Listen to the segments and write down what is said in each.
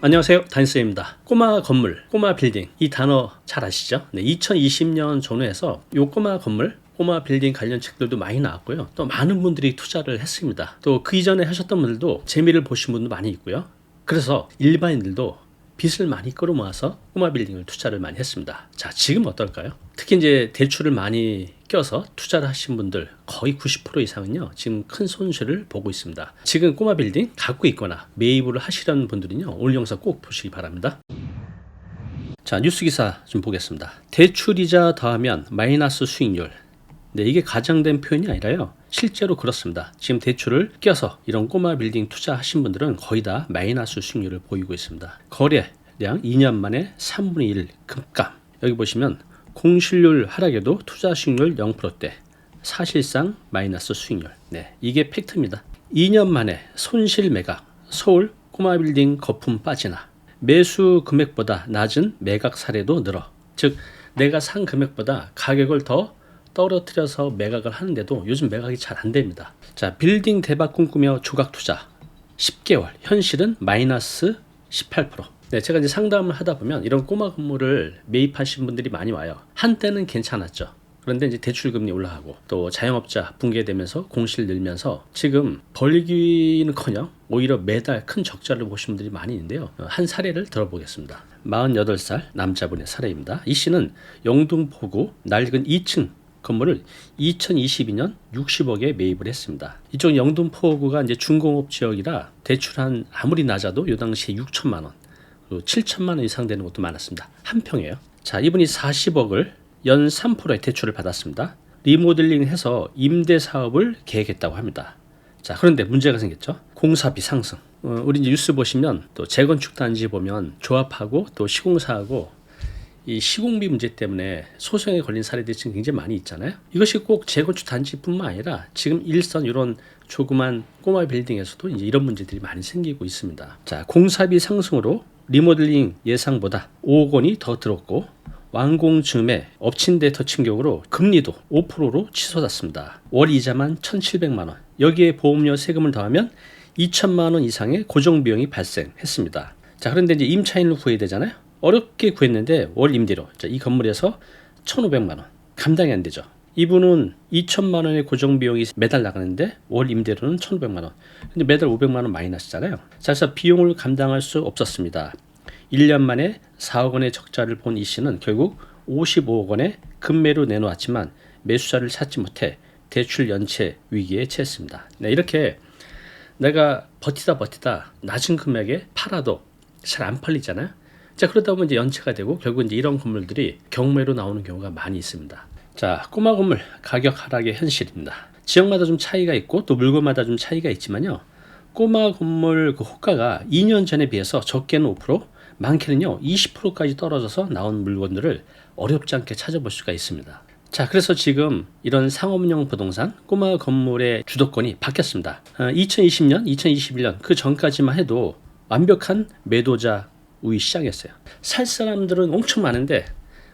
안녕하세요, 단쌤입니다. 꼬마 건물, 꼬마 빌딩, 이 단어 잘 아시죠? 2020년 전후에서 이 꼬마 건물, 꼬마 빌딩 관련 책들도 많이 나왔고요. 또 많은 분들이 투자를 했습니다. 또 그 이전에 하셨던 분들도 재미를 보신 분도 많이 있고요. 그래서 일반인들도 빚을 많이 끌어모아서 꼬마 빌딩을 투자를 많이 했습니다. 자, 지금 어떨까요? 특히 이제 대출을 많이 껴서 투자를 하신 분들 거의 90% 이상은요, 지금 큰 손실을 보고 있습니다. 지금 꼬마 빌딩 갖고 있거나 매입을 하시려는 분들은요, 오늘 영상 꼭 보시기 바랍니다. 자, 뉴스 기사 좀 보겠습니다. 대출이자 더하면 마이너스 수익률. 네, 이게 가정된 표현이 아니라요, 실제로 그렇습니다. 지금 대출을 껴서 이런 꼬마 빌딩 투자하신 분들은 거의 다 마이너스 수익률을 보이고 있습니다. 거래량 2년 만에 3분의 1 급감. 여기 보시면 공실률 하락에도 투자 수익률 0%대, 사실상 마이너스 수익률. 네, 이게 팩트입니다. 2년 만에 손실 매각, 서울 꼬마 빌딩 거품 빠지나. 매수 금액보다 낮은 매각 사례도 늘어. 즉, 내가 산 금액보다 가격을 더 떨어뜨려서 매각을 하는데도 요즘 매각이 잘 안 됩니다. 자, 빌딩 대박 꿈꾸며 조각 투자 10개월, 현실은 마이너스 18%. 네, 제가 이제 상담을 하다 보면 이런 꼬마 건물을 매입하신 분들이 많이 와요. 한때는 괜찮았죠. 그런데 이제 대출금리 올라가고 또 자영업자 붕괴되면서 공실 늘면서 지금 벌기는커녕 오히려 매달 큰 적자를 보신 분들이 많이 있는데요. 한 사례를 들어보겠습니다. 48살 남자분의 사례입니다. 이 씨는 영등포구 낡은 2층 건물을 2022년 60억에 매입을 했습니다. 이쪽 영등포구가 이제 중공업 지역이라 대출한 아무리 낮아도 요 당시에 6천만 원, 그리고 7천만 원 이상 되는 것도 많았습니다. 한 평이에요. 자, 이분이 40억을 연 3%의 대출을 받았습니다. 리모델링해서 임대 사업을 계획했다고 합니다. 자, 그런데 문제가 생겼죠. 공사비 상승. 우리 이제 뉴스 보시면 또 재건축 단지 보면 조합하고 또 시공사하고 이 시공비 문제 때문에 소송에 걸린 사례들이 지금 굉장히 많이 있잖아요. 이것이 꼭 재건축 단지뿐만 아니라 지금 일선 이런 조그만 꼬마 빌딩에서도 이제 이런 문제들이 많이 생기고 있습니다. 자, 공사비 상승으로 리모델링 예상보다 5억 원이 더 들었고 완공 즈음에 엎친 데 덮친 격으로 금리도 5%로 치솟았습니다. 월 이자만 1,700만 원. 여기에 보험료 세금을 더하면 2천만 원 이상의 고정 비용이 발생했습니다. 자, 그런데 이제 임차인을 구해야 되잖아요. 어렵게 구했는데 월 임대료, 자, 이 건물에서 1,500만 원 감당이 안 되죠. 이분은 2천만 원의 고정 비용이 매달 나가는데 월 임대료는 1,500만 원. 근데 매달 500만 원 마이너스잖아요. 자, 그래서 비용을 감당할 수 없었습니다. 1년 만에 4억 원의 적자를 본 이 씨는 결국 55억 원의 급매로 내놓았지만 매수자를 찾지 못해 대출 연체 위기에 처했습니다. 네, 이렇게 내가 버티다 낮은 금액에 팔아도 잘 안 팔리잖아요. 자, 그러다 보면 이제 연체가 되고 결국 이제 이런 건물들이 경매로 나오는 경우가 많이 있습니다. 자, 꼬마 건물 가격 하락의 현실입니다. 지역마다 좀 차이가 있고 또 물건마다 좀 차이가 있지만요. 꼬마 건물 그 호가가 2년 전에 비해서 적게는 5%, 많게는요 20%까지 떨어져서 나온 물건들을 어렵지 않게 찾아볼 수가 있습니다. 자, 그래서 지금 이런 상업용 부동산 꼬마 건물의 주도권이 바뀌었습니다. 2020년, 2021년 그 전까지만 해도 완벽한 매도자 우위 시장이었어요. 살 사람들은 엄청 많은데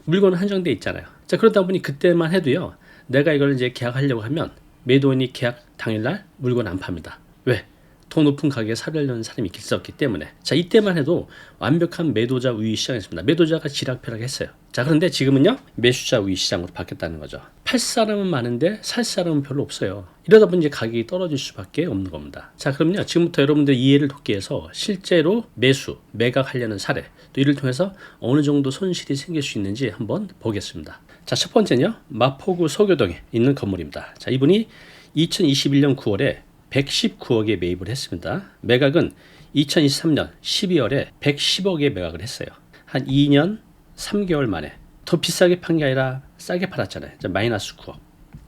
물건은 한정돼 있잖아요. 자, 그러다 보니 그때만 해도요, 내가 이걸 이제 계약하려고 하면 매도인이 계약 당일날 물건 안 팝니다. 왜? 더 높은 가격에 사려는 사람이 있었기 때문에. 자, 이때만 해도 완벽한 매도자 우위 시장이었습니다. 매도자가 지락펴락했어요. 자, 그런데 지금은요, 매수자 우위 시장으로 바뀌었다는 거죠. 팔 사람은 많은데 살 사람은 별로 없어요. 이러다 보니 이제 가격이 떨어질 수밖에 없는 겁니다. 자, 그럼요, 지금부터 여러분들 이해를 돕기 위해서 실제로 매수, 매각하려는 사례, 또 이를 통해서 어느 정도 손실이 생길 수 있는지 한번 보겠습니다. 자, 첫 번째는요, 마포구 서교동에 있는 건물입니다. 자, 이분이 2021년 9월에 119억에 매입을 했습니다. 매각은 2023년 12월에 110억에 매각을 했어요. 한 2년 3개월 만에. 더 비싸게 판 게 아니라 싸게 팔았잖아요. 마이너스 9억.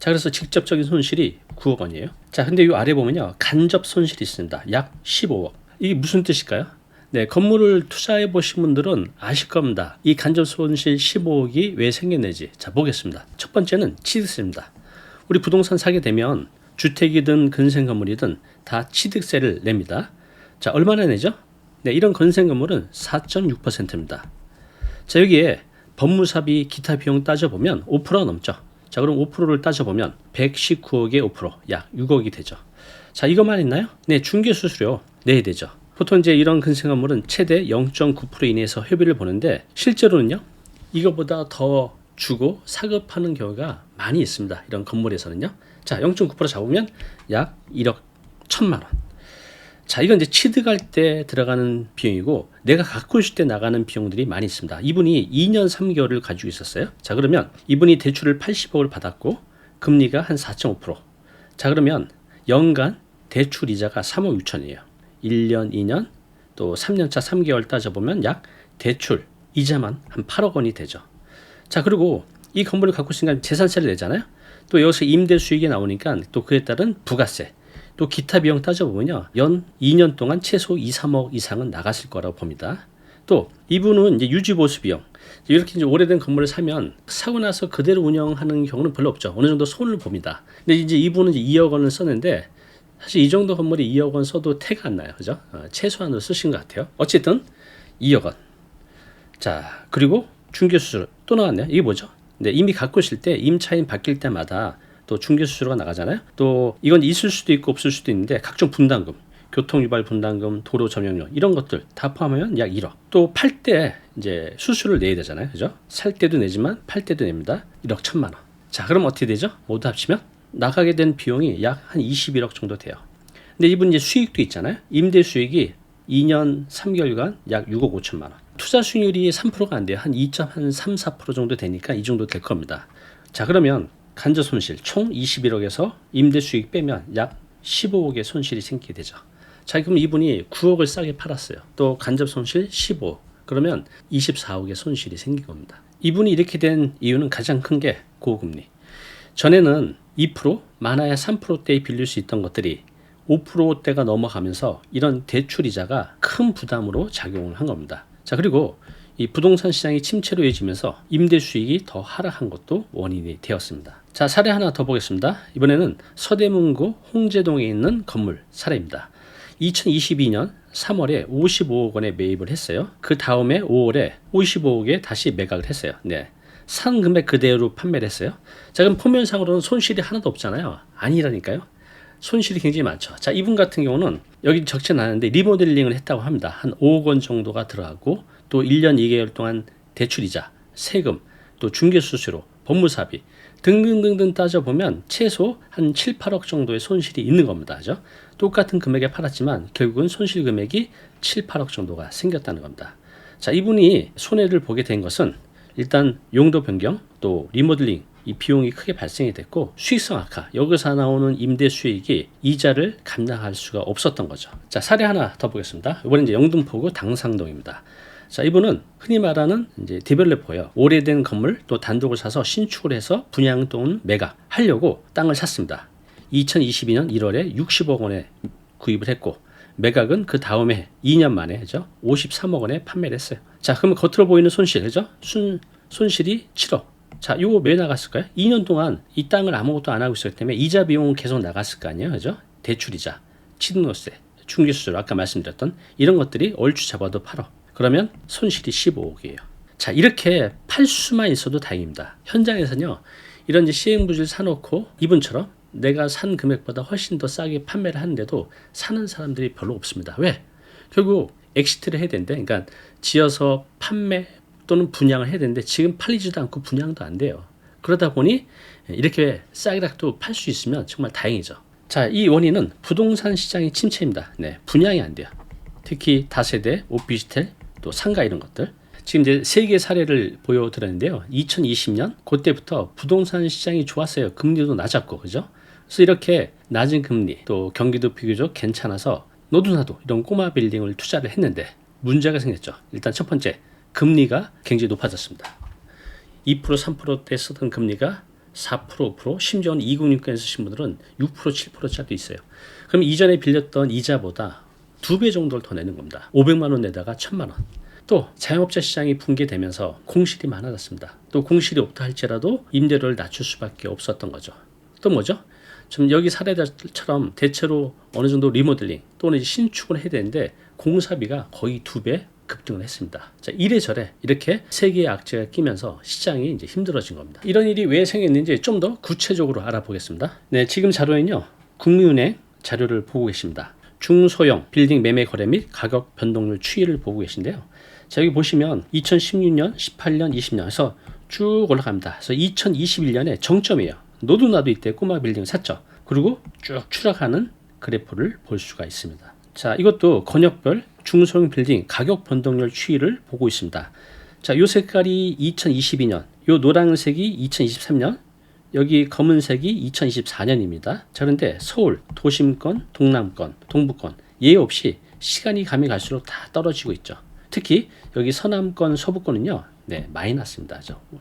자, 그래서 직접적인 손실이 9억 원이에요. 자, 근데 이 아래 보면요, 간접 손실이 있습니다. 약 15억. 이게 무슨 뜻일까요? 네, 건물을 투자해 보신 분들은 아실 겁니다. 이 간접 손실 15억이 왜 생겼는지. 자, 보겠습니다. 첫 번째는 취득세입니다. 우리 부동산 사게 되면 주택이든 근생 건물이든 다 취득세를 냅니다. 자, 얼마나 내죠? 네, 이런 근생 건물은 4.6%입니다. 자, 여기에 법무사비 기타 비용 따져보면 5%가 넘죠. 자, 그럼 5%를 따져보면 119억에 5%, 약 6억이 되죠. 자, 이것만 있나요? 네, 중개수수료 내야 되죠. 보통 이제 이런 근생 건물은 최대 0.9% 이내에서 회비를 보는데 실제로는요 이거보다 더 주고 사급하는 경우가 많이 있습니다. 이런 건물에서는요. 자, 0.9% 잡으면 약 1억 1천만 원. 자, 이건 이제 취득할 때 들어가는 비용이고 내가 갖고 있을 때 나가는 비용들이 많이 있습니다. 이분이 2년 3개월을 가지고 있었어요. 자, 그러면 이분이 대출을 80억을 받았고 금리가 한 4.5%. 자, 그러면 연간 대출 이자가 3억 6천이에요. 1년, 2년, 또 3년차 3개월 따져보면 약 대출 이자만 한 8억 원이 되죠. 자, 그리고 이 건물을 갖고 있으니까 재산세를 내잖아요. 또 여기서 임대 수익이 나오니까 또 그에 따른 부가세, 또 기타 비용 따져보면요. 연 2년 동안 최소 2, 3억 이상은 나갔을 거라고 봅니다. 또 이분은 이제 유지보수 비용. 이렇게 이제 오래된 건물을 사면 사고 나서 그대로 운영하는 경우는 별로 없죠. 어느 정도 손을 봅니다. 근데 이제 이분은 이제 2억 원을 썼는데 사실 이 정도 건물이 2억 원 써도 태가 안 나요. 그죠? 최소한으로 쓰신 것 같아요. 어쨌든 2억 원. 자, 그리고 중개수수료 또 나왔네요. 이게 뭐죠? 네, 이미 갖고 있을 때 임차인 바뀔 때마다 또 중개수수료가 나가잖아요. 또 이건 있을 수도 있고 없을 수도 있는데 각종 분담금, 교통유발 분담금, 도로 점용료 이런 것들 다 포함하면 약 1억. 또 팔 때 이제 수수료를 내야 되잖아요. 그죠? 살 때도 내지만 팔 때도 냅니다. 1억 1천만 원. 자, 그럼 어떻게 되죠? 모두 합치면 나가게 된 비용이 약 한 21억 정도 돼요. 근데 이분 이제 수익도 있잖아요. 임대 수익이 2년 3개월간 약 6억 5천만 원. 투자 수익률이 3%가 안 돼요. 한 2.3, 4% 정도 되니까 이 정도 될 겁니다. 자, 그러면 간접 손실 총 21억에서 임대 수익 빼면 약 15억의 손실이 생기게 되죠. 자, 그럼 이분이 9억을 싸게 팔았어요. 또 간접 손실 15억. 그러면 24억의 손실이 생긴 겁니다. 이분이 이렇게 된 이유는 가장 큰 게 고금리. 전에는 2%, 많아야 3%대에 빌릴 수 있던 것들이 5%대가 넘어가면서 이런 대출이자가 큰 부담으로 작용을 한 겁니다. 자, 그리고 이 부동산 시장이 침체로 이어지면서 임대 수익이 더 하락한 것도 원인이 되었습니다. 자, 사례 하나 더 보겠습니다. 이번에는 서대문구 홍제동에 있는 건물 사례입니다. 2022년 3월에 55억 원에 매입을 했어요. 그 다음에 5월에 55억에 다시 매각을 했어요. 네. 산 금액 그대로 판매를 했어요. 자, 그럼 표면상으로는 손실이 하나도 없잖아요. 아니라니까요. 손실이 굉장히 많죠. 자, 이분 같은 경우는 여기 적진 않은데 리모델링을 했다고 합니다. 한 5억 원 정도가 들어가고 또 1년 2개월 동안 대출이자, 세금, 또 중개수수료, 법무사비 등등등등 따져보면 최소 한 7, 8억 정도의 손실이 있는 겁니다. 그죠? 똑같은 금액에 팔았지만 결국은 손실 금액이 7, 8억 정도가 생겼다는 겁니다. 자, 이분이 손해를 보게 된 것은 일단 용도 변경, 또 리모델링 이 비용이 크게 발생이 됐고 수익성 악화, 여기서 나오는 임대 수익이 이자를 감당할 수가 없었던 거죠. 자, 사례 하나 더 보겠습니다. 이번엔 이제 영등포구 당상동입니다. 자, 이분은 흔히 말하는 이제 디벨로퍼예요. 오래된 건물 또 단독을 사서 신축을 해서 분양 또는 매각 하려고 땅을 샀습니다. 2022년 1월에 60억 원에 구입을 했고 매각은 그 다음에 2년 만에 그죠? 53억 원에 판매를 했어요. 자, 그러면 겉으로 보이는 손실 그죠? 손실이 7억. 자, 요거 왜 나갔을까요? 2년 동안 이 땅을 아무것도 안 하고 있었기 때문에 이자 비용은 계속 나갔을 거 아니에요. 그죠? 대출이자, 취득세, 중개수수료 아까 말씀드렸던 이런 것들이 얼추 잡아도 8억. 그러면 손실이 15억이에요. 자, 이렇게 팔 수만 있어도 다행입니다. 현장에서는요. 이런 이제 시행부지를 사놓고 이분처럼 내가 산 금액보다 훨씬 더 싸게 판매를 하는데도 사는 사람들이 별로 없습니다. 왜? 결국 엑시트를 해야 되는데 그러니까 지어서 판매 또는 분양을 해야 되는데 지금 팔리지도 않고 분양도 안 돼요. 그러다 보니 이렇게 싸게라도 팔 수 있으면 정말 다행이죠. 자, 이 원인은 부동산 시장의 침체입니다. 네, 분양이 안 돼요. 특히 다세대, 오피스텔, 또 상가 이런 것들. 지금 이제 세 개 사례를 보여드렸는데요. 2020년 그때부터 부동산 시장이 좋았어요. 금리도 낮았고, 그죠? 그래서 이렇게 낮은 금리, 또 경기도 비교적 괜찮아서 너도 나도 이런 꼬마 빌딩을 투자를 했는데 문제가 생겼죠. 일단 첫 번째, 금리가 굉장히 높아졌습니다. 2%, 3%대 쓰던 금리가 4%, 5%, 심지어는 2060년에 쓰신 분들은 6%, 7%짜리도 있어요. 그럼 이전에 빌렸던 이자보다 2배 정도를 더 내는 겁니다. 500만 원 내다가 1000만 원. 또 자영업자 시장이 붕괴되면서 공실이 많아졌습니다. 또 공실이 없다 할지라도 임대료를 낮출 수밖에 없었던 거죠. 또 뭐죠? 지금 여기 사례들처럼 대체로 어느 정도 리모델링 또는 신축을 해야 되는데 공사비가 거의 2배 급등을 했습니다. 자, 이래저래 이렇게 세 개의 악재가 끼면서 시장이 이제 힘들어진 겁니다. 이런 일이 왜 생겼는지 좀 더 구체적으로 알아보겠습니다. 네, 지금 자료는요. 국민은행 자료를 보고 계십니다. 중소형 빌딩 매매 거래 및 가격 변동률 추이를 보고 계신데요. 자, 여기 보시면 2016년, 18년, 20년에서 쭉 올라갑니다. 그래서 2021년에 정점이에요. 너도 나도 이때 꼬마 빌딩을 샀죠. 그리고 쭉 추락하는 그래프를 볼 수가 있습니다. 자, 이것도 권역별 중소형 빌딩 가격 변동률 추이를 보고 있습니다. 자, 요 색깔이 2022년, 요 노란색이 2023년, 여기 검은색이 2024년입니다. 자, 그런데 서울, 도심권, 동남권, 동부권 예외 없이 시간이 가면 갈수록 다 떨어지고 있죠. 특히 여기 서남권, 서부권은요, 네, 마이너스입니다.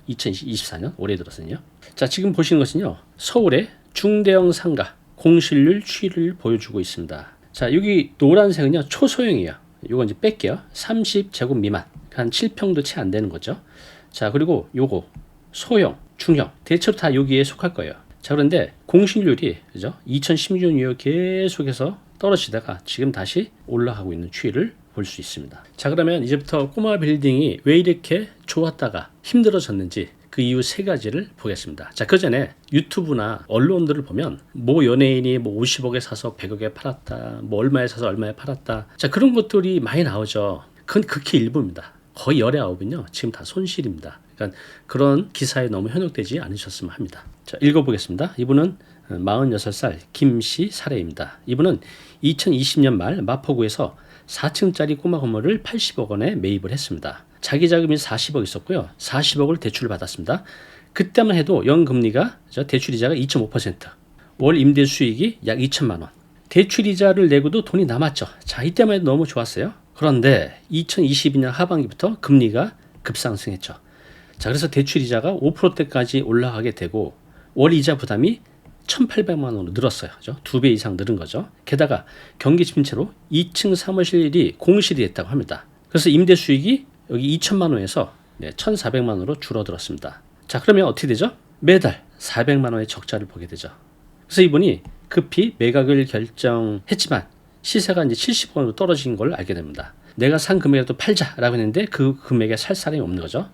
2024년 올해 들어서는요. 자, 지금 보시는 것은요, 서울의 중대형 상가 공실률 추이를 보여주고 있습니다. 자, 여기 노란색은요, 초소형이에요. 요거 이제 뺄게요. 30제곱 미만, 한 7평도 채 안 되는 거죠. 자, 그리고 요거 소형, 중형, 대체로 다 여기에 속할 거예요. 자, 그런데 공실률이 그죠? 2016년 이후 계속해서 떨어지다가 지금 다시 올라가고 있는 추이를 볼 수 있습니다. 자, 그러면 이제부터 꼬마 빌딩이 왜 이렇게 좋았다가 힘들어졌는지 그 이유 세 가지를 보겠습니다. 자, 그 전에 유튜브나 언론들을 보면 뭐 연예인이 뭐 50억에 사서 100억에 팔았다, 뭐 얼마에 사서 얼마에 팔았다. 자, 그런 것들이 많이 나오죠. 그건 극히 일부입니다. 거의 열의 아홉은요, 지금 다 손실입니다. 그러니까 그런 기사에 너무 현혹되지 않으셨으면 합니다. 자, 읽어보겠습니다. 이분은 46살 김씨 사례입니다. 이분은 2020년 말 마포구에서 4층짜리 꼬마 건물을 80억 원에 매입을 했습니다. 자기 자금이 40억 있었고요. 40억을 대출을 받았습니다. 그때만 해도 연금리가 대출이자가 2.5%, 월 임대 수익이 약 2천만 원. 대출이자를 내고도 돈이 남았죠. 자, 이때만 해도 너무 좋았어요. 그런데 2022년 하반기부터 금리가 급상승했죠. 자, 그래서 대출이자가 5%대까지 올라가게 되고 월 이자 부담이 1,800만 원으로 늘었어요. 그죠? 2배 이상 늘은 거죠. 게다가 경기 침체로 2층 사무실이 공실이 됐다고 합니다. 그래서 임대 수익이 여기 2천만 원에서 1,400만 원으로 줄어들었습니다. 자, 그러면 어떻게 되죠? 매달 400만 원의 적자를 보게 되죠. 그래서 이분이 급히 매각을 결정했지만 시세가 이제 70억 원으로 떨어진 걸 알게 됩니다. 내가 산 금액이라도 팔자라고 했는데 그 금액에 살 사람이 없는 거죠.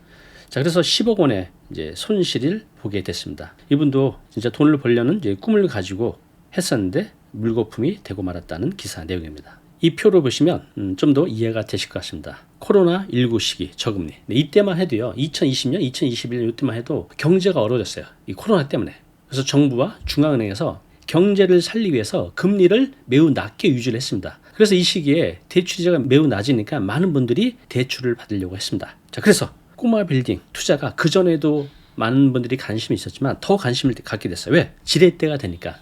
자, 그래서 10억 원의 이제 손실을 보게 됐습니다. 이분도 진짜 돈을 벌려는 이제 꿈을 가지고 했었는데 물거품이 되고 말았다는 기사 내용입니다. 이 표를 보시면 좀 더 이해가 되실 것 같습니다. 코로나19 시기 저금리. 네, 이때만 해도요, 2020년, 2021년 이때만 해도 경제가 어려워졌어요. 이 코로나 때문에. 그래서 정부와 중앙은행에서 경제를 살리기 위해서 금리를 매우 낮게 유지를 했습니다. 그래서 이 시기에 대출이자가 매우 낮으니까 많은 분들이 대출을 받으려고 했습니다. 자, 그래서 꼬마 빌딩 투자가 그전에도 많은 분들이 관심이 있었지만 더 관심을 갖게 됐어요. 왜? 지렛대가 되니까.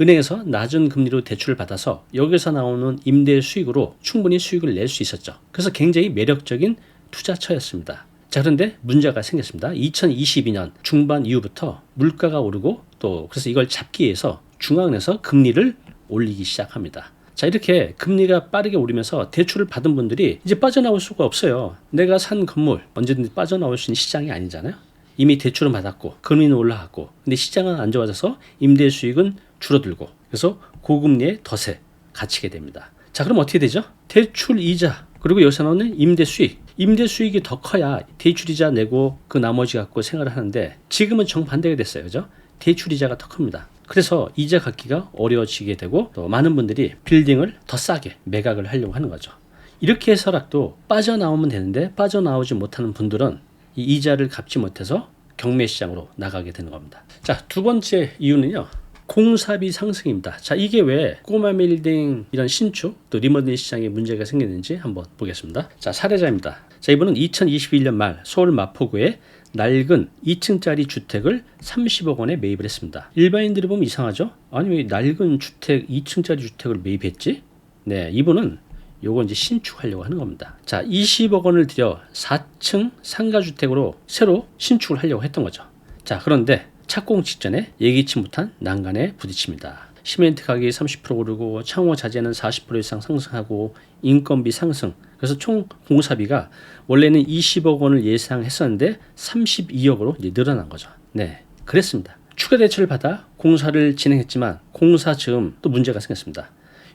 은행에서 낮은 금리로 대출을 받아서 여기서 나오는 임대 수익으로 충분히 수익을 낼 수 있었죠. 그래서 굉장히 매력적인 투자처였습니다. 자, 그런데 문제가 생겼습니다. 2022년 중반 이후부터 물가가 오르고 또 그래서 이걸 잡기 위해서 중앙은행에서 금리를 올리기 시작합니다. 자, 이렇게 금리가 빠르게 오르면서 대출을 받은 분들이 이제 빠져나올 수가 없어요. 내가 산 건물 언제든지 빠져나올 수 있는 시장이 아니잖아요. 이미 대출은 받았고 금리는 올라갔고 근데 시장은 안 좋아져서 임대 수익은 줄어들고 그래서 고금리의 덫에 갇히게 됩니다. 자, 그럼 어떻게 되죠? 대출 이자 그리고 여기서 나오는 임대 수익. 임대 수익이 더 커야 대출 이자 내고 그 나머지 갖고 생활을 하는데 지금은 정반대가 됐어요. 그죠? 대출 이자가 더 큽니다. 그래서 이자 갚기가 어려워지게 되고 또 많은 분들이 빌딩을 더 싸게 매각을 하려고 하는 거죠. 이렇게 해서라도 빠져나오면 되는데 빠져나오지 못하는 분들은 이 이자를 갚지 못해서 경매 시장으로 나가게 되는 겁니다. 자, 두 번째 이유는요. 공사비 상승입니다. 자, 이게 왜 꼬마 빌딩 이런 신축 또 리모델링 시장에 문제가 생기는지 한번 보겠습니다. 자, 사례자입니다. 자, 이분은 2021년 말 서울 마포구에 낡은 2층짜리 주택을 30억 원에 매입을 했습니다. 일반인들이 보면 이상하죠? 아니, 왜 낡은 주택, 2층짜리 주택을 매입했지? 네, 이분은 요거 이제 신축하려고 하는 겁니다. 자, 20억 원을 들여 4층 상가주택으로 새로 신축을 하려고 했던 거죠. 자, 그런데 착공 직전에 예기치 못한 난간에 부딪힙니다. 시멘트 가격이 30% 오르고 창호 자재는 40% 이상 상승하고 인건비 상승. 그래서 총 공사비가 원래는 20억 원을 예상했었는데 32억으로 이제 늘어난 거죠. 네, 그랬습니다. 추가 대출을 받아 공사를 진행했지만 공사 즈음 또 문제가 생겼습니다.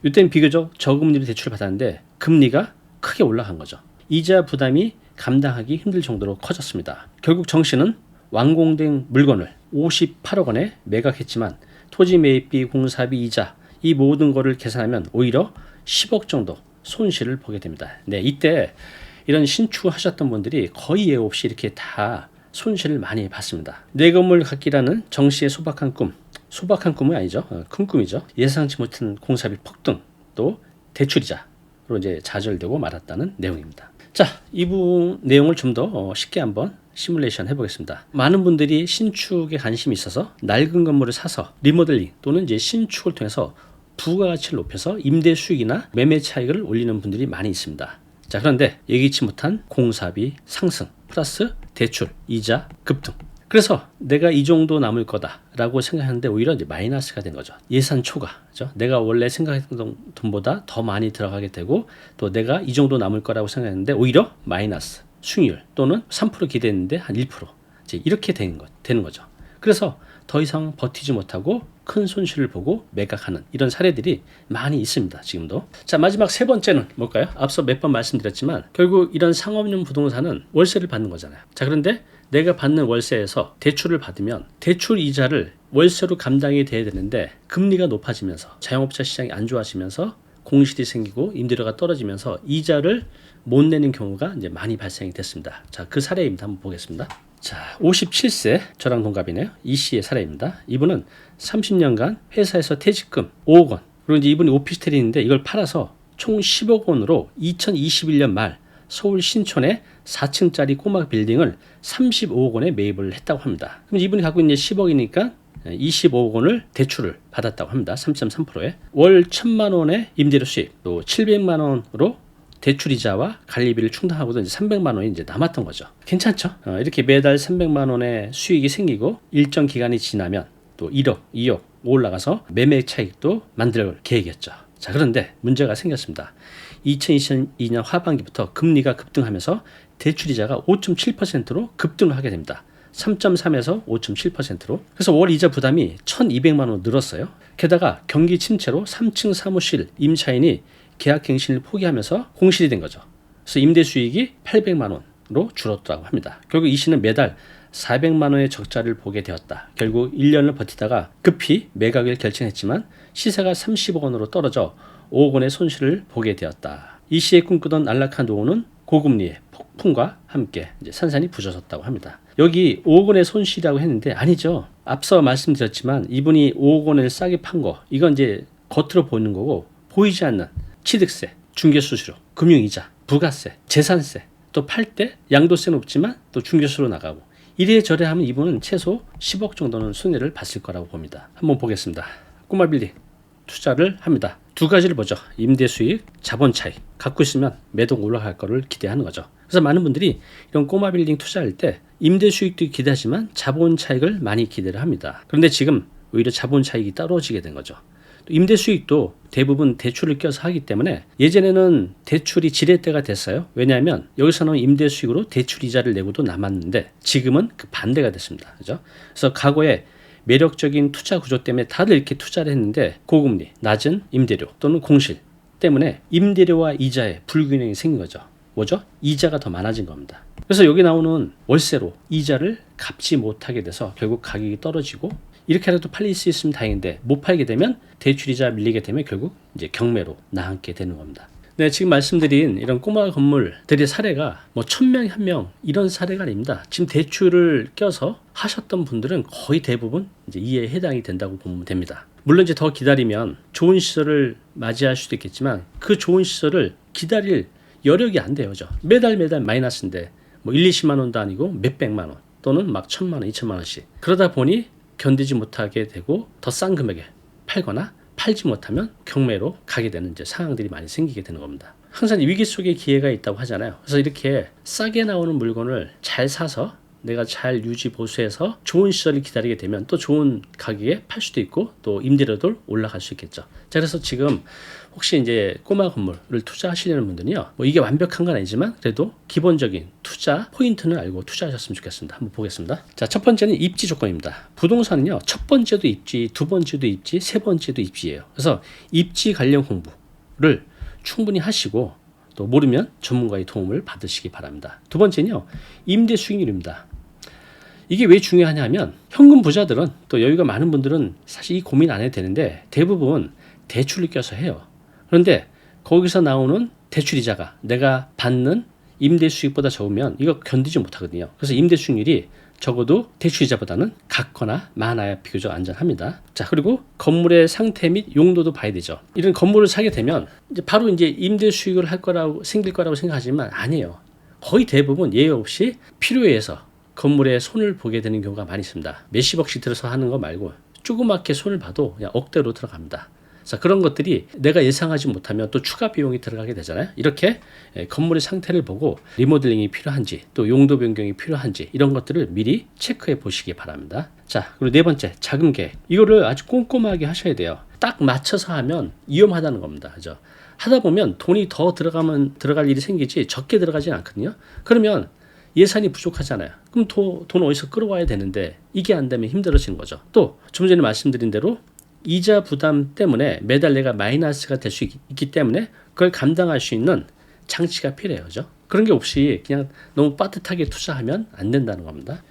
이때는 비교적 저금리로 대출을 받았는데 금리가 크게 올라간 거죠. 이자 부담이 감당하기 힘들 정도로 커졌습니다. 결국 정 씨는 완공된 물건을 58억 원에 매각했지만 토지 매입비, 공사비, 이자 이 모든 거를 계산하면 오히려 10억 정도 손실을 보게 됩니다. 네, 이때 이런 신축하셨던 분들이 거의 예외 없이 이렇게 다 손실을 많이 봤습니다. 내 건물 갖기라는 정씨의 소박한 꿈, 소박한 꿈은 아니죠. 큰 꿈이죠. 예상치 못한 공사비 폭등, 또 대출이자로 이제 좌절되고 말았다는 내용입니다. 자, 이 부분 내용을 좀 더 쉽게 한번 시뮬레이션 해보겠습니다. 많은 분들이 신축에 관심이 있어서 낡은 건물을 사서 리모델링 또는 이제 신축을 통해서 부가가치를 높여서 임대 수익이나 매매 차익을 올리는 분들이 많이 있습니다. 자, 그런데 예기치 못한 공사비 상승 플러스 대출, 이자 급등. 그래서 내가 이 정도 남을 거다라고 생각하는데 오히려 이제 마이너스가 된 거죠. 예산 초과. 그렇죠? 내가 원래 생각했던 돈보다 더 많이 들어가게 되고 또 내가 이 정도 남을 거라고 생각했는데 오히려 마이너스. 수익률 또는 3% 기대했는데 한 1% 이제 이렇게 되는 거죠. 그래서 더 이상 버티지 못하고 큰 손실을 보고 매각하는 이런 사례들이 많이 있습니다. 지금도. 자, 마지막 세 번째는 뭘까요? 앞서 몇 번 말씀드렸지만 결국 이런 상업용 부동산은 월세를 받는 거잖아요. 자, 그런데 내가 받는 월세에서 대출을 받으면 대출 이자를 월세로 감당이 돼야 되는데 금리가 높아지면서 자영업자 시장이 안 좋아지면서 공실이 생기고 임대료가 떨어지면서 이자를 못 내는 경우가 이제 많이 발생이 됐습니다. 자, 그 사례입니다. 한번 보겠습니다. 자, 57세 저랑 동갑이네요. 이 씨의 사례입니다. 이분은 30년간 회사에서 퇴직금 5억 원, 그리고 이제 이분이 오피스텔인데 이걸 팔아서 총 10억 원으로 2021년 말 서울 신촌에 4층짜리 꼬마 빌딩을 35억 원에 매입을 했다고 합니다. 그럼 이분이 갖고 있는 10억이니까 25억 원을 대출을 받았다고 합니다. 3.3%에 월 1,000만 원의 임대료 수입, 또 700만 원으로 대출이자와 관리비를 충당하고도 이제 300만 원이 이제 남았던 거죠. 괜찮죠? 이렇게 매달 300만 원의 수익이 생기고 일정 기간이 지나면 또 1억, 2억 올라가서 매매 차익도 만들 계획이었죠. 자, 그런데 문제가 생겼습니다. 2022년 하반기부터 금리가 급등하면서 대출이자가 5.7%로 급등을 하게 됩니다. 3.3에서 5.7%로. 그래서 월 이자 부담이 1,200만 원 늘었어요. 게다가 경기 침체로 3층 사무실 임차인이 계약갱신을 포기하면서 공실이 된 거죠. 그래서 임대 수익이 800만 원으로 줄었다고 합니다. 결국 이 씨는 매달 400만 원의 적자를 보게 되었다. 결국 1년을 버티다가 급히 매각을 결정했지만 시세가 30억 원으로 떨어져 5억 원의 손실을 보게 되었다. 이 씨의 꿈꾸던 안락한 노후는 고금리의 폭풍과 함께 이제 산산이 부서졌다고 합니다. 여기 5억 원의 손실이라고 했는데 아니죠. 앞서 말씀드렸지만 이분이 5억 원을 싸게 판 거, 이건 이제 겉으로 보이는 거고 보이지 않는 취득세, 중개수수료, 금융이자, 부가세, 재산세, 또 팔 때 양도세 높지만 또 중개수로 나가고 이래저래 하면 이분은 최소 10억 정도는 손해를 봤을 거라고 봅니다. 한번 보겠습니다. 꼬마 빌딩 투자를 합니다. 두 가지를 보죠. 임대 수익, 자본 차익. 갖고 있으면 매동 올라갈 거를 기대하는 거죠. 그래서 많은 분들이 이런 꼬마 빌딩 투자할 때 임대 수익도 기대하지만 자본 차익을 많이 기대를 합니다. 그런데 지금 오히려 자본 차익이 떨어지게 된 거죠. 임대 수익도 대부분 대출을 껴서 하기 때문에 예전에는 대출이 지렛대가 됐어요. 왜냐하면 여기서는 임대 수익으로 대출 이자를 내고도 남았는데 지금은 그 반대가 됐습니다. 그죠? 그래서 과거에 매력적인 투자 구조 때문에 다들 이렇게 투자를 했는데 고금리, 낮은 임대료 또는 공실 때문에 임대료와 이자에 불균형이 생긴 거죠. 뭐죠? 이자가 더 많아진 겁니다. 그래서 여기 나오는 월세로 이자를 갚지 못하게 돼서 결국 가격이 떨어지고 이렇게라도 팔릴 수 있으면 다행인데 못 팔게 되면 대출이자 밀리게 되면 결국 이제 경매로 나앉게 되는 겁니다. 네, 지금 말씀드린 이런 꼬마 건물들의 사례가 뭐 1,000명, 1명 이런 사례가 아닙니다. 지금 대출을 껴서 하셨던 분들은 거의 대부분 이제 이에 해당이 된다고 보면 됩니다. 물론 이제 더 기다리면 좋은 시설을 맞이할 수도 있겠지만 그 좋은 시설을 기다릴 여력이 안 돼요. 그죠? 매달 마이너스인데 뭐 1, 20만 원도 아니고 몇백만 원 또는 막 1,000만 원, 2,000만 원씩. 그러다 보니 견디지 못하게 되고 더 싼 금액에 팔거나 팔지 못하면 경매로 가게 되는 이제 상황들이 많이 생기게 되는 겁니다. 항상 위기 속에 기회가 있다고 하잖아요. 그래서 이렇게 싸게 나오는 물건을 잘 사서 내가 잘 유지 보수해서 좋은 시설을 기다리게 되면 또 좋은 가격에 팔 수도 있고 또 임대료도 올라갈 수 있겠죠. 자, 그래서 지금 혹시 이제 꼬마 건물을 투자하시려는 분들은요, 뭐 이게 완벽한 건 아니지만 그래도 기본적인 투자 포인트는 알고 투자하셨으면 좋겠습니다. 한번 보겠습니다. 자, 첫 번째는 입지 조건입니다. 부동산은요, 첫 번째도 입지, 두 번째도 입지, 세 번째도 입지예요. 그래서 입지 관련 공부를 충분히 하시고 또 모르면 전문가의 도움을 받으시기 바랍니다. 두 번째는요, 임대 수익률입니다. 이게 왜 중요하냐면 현금 부자들은 또 여유가 많은 분들은 사실 이 고민 안 해도 되는데 대부분 대출을 껴서 해요. 그런데 거기서 나오는 대출이자가 내가 받는 임대 수익보다 적으면 이거 견디지 못하거든요. 그래서 임대 수익률이 적어도 대출이자보다는 같거나 많아야 비교적 안전합니다. 자, 그리고 건물의 상태 및 용도도 봐야 되죠. 이런 건물을 사게 되면 바로 이제 임대 수익을 생길 거라고 생각하지만 아니에요. 거의 대부분 예외 없이 필요에 의해서 건물에 손을 보게 되는 경우가 많이 있습니다. 몇십억씩 들어서 하는 거 말고 조그맣게 손을 봐도 그냥 억대로 들어갑니다. 자, 그런 것들이 내가 예상하지 못하면 또 추가 비용이 들어가게 되잖아요. 이렇게 건물의 상태를 보고 리모델링이 필요한지 또 용도 변경이 필요한지 이런 것들을 미리 체크해 보시기 바랍니다. 자, 그리고 네 번째, 자금 계획. 이거를 아주 꼼꼼하게 하셔야 돼요. 딱 맞춰서 하면 위험하다는 겁니다. 그죠? 하다 보면 돈이 더 들어갈 일이 생기지 적게 들어가진 않거든요. 그러면 예산이 부족하잖아요. 그럼 돈 어디서 끌어와야 되는데 이게 안 되면 힘들어지는 거죠. 또 좀 전에 말씀드린 대로 이자 부담 때문에 매달 내가 마이너스가 될 수 있기 때문에 그걸 감당할 수 있는 장치가 필요해요. 그죠? 그런 게 없이 그냥 너무 빠듯하게 투자하면 안 된다는 겁니다.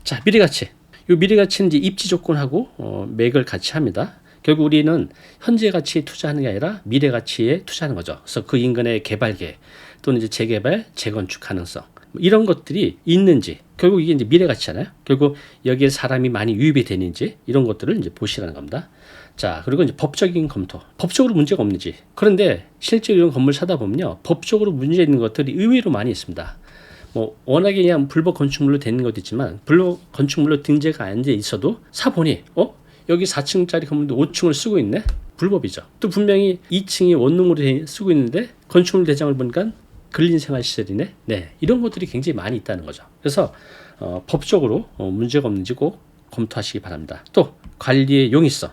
자, 미래가치. 이 미래가치는 이제 입지 조건하고 맥을 같이 합니다. 결국 우리는 현재 가치에 투자하는 게 아니라 미래 가치에 투자하는 거죠. 그래서 그 인근의 개발 계획 또는 이제 재개발, 재건축 가능성 이런 것들이 있는지 결국 이게 이제 미래 가치잖아요. 결국 여기에 사람이 많이 유입이 되는지 이런 것들을 이제 보시라는 겁니다. 자, 그리고 이제 법적인 검토. 법적으로 문제가 없는지. 그런데 실제 이런 건물 사다 보면요, 법적으로 문제 있는 것들이 의외로 많이 있습니다. 뭐 워낙에 그냥 불법 건축물로 되는 것도 있지만 불법 건축물로 등재가 안 돼 있어도 사 보니 여기 4층짜리 건물도 5층을 쓰고 있네? 불법이죠. 또 분명히 2층이 원룸으로 쓰고 있는데 건축물 대장을 보니까 근린생활시설이네? 네, 이런 것들이 굉장히 많이 있다는 거죠. 그래서 법적으로 문제가 없는지 꼭 검토하시기 바랍니다. 또 관리의 용이성,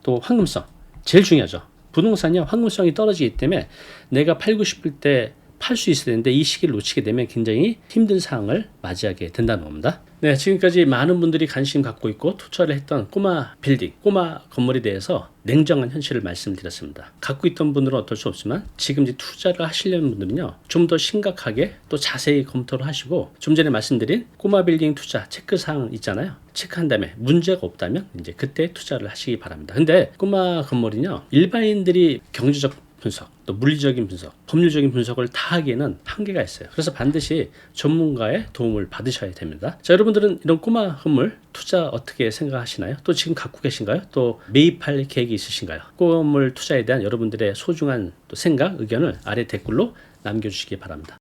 또 황금성, 제일 중요하죠. 부동산이요, 황금성이 떨어지기 때문에 내가 팔고 싶을 때 팔 수 있어야 되는데 이 시기를 놓치게 되면 굉장히 힘든 상황을 맞이하게 된다는 겁니다. 네, 지금까지 많은 분들이 관심 갖고 있고 투자를 했던 꼬마 빌딩, 꼬마 건물에 대해서 냉정한 현실을 말씀드렸습니다. 갖고 있던 분들은 어떨 수 없지만 지금 이제 투자를 하시려는 분들은요, 좀 더 심각하게 또 자세히 검토를 하시고 좀 전에 말씀드린 꼬마 빌딩 투자 체크사항 있잖아요. 체크한 다음에 문제가 없다면 이제 그때 투자를 하시기 바랍니다. 근데 꼬마 건물은요, 일반인들이 경제적 분석, 또 물리적인 분석, 법률적인 분석을 다 하기에는 한계가 있어요. 그래서 반드시 전문가의 도움을 받으셔야 됩니다. 자, 여러분들은 이런 꼬마 건물 투자 어떻게 생각하시나요? 또 지금 갖고 계신가요? 또 매입할 계획이 있으신가요? 꼬마 건물 투자에 대한 여러분들의 소중한 또 생각, 의견을 아래 댓글로 남겨주시기 바랍니다.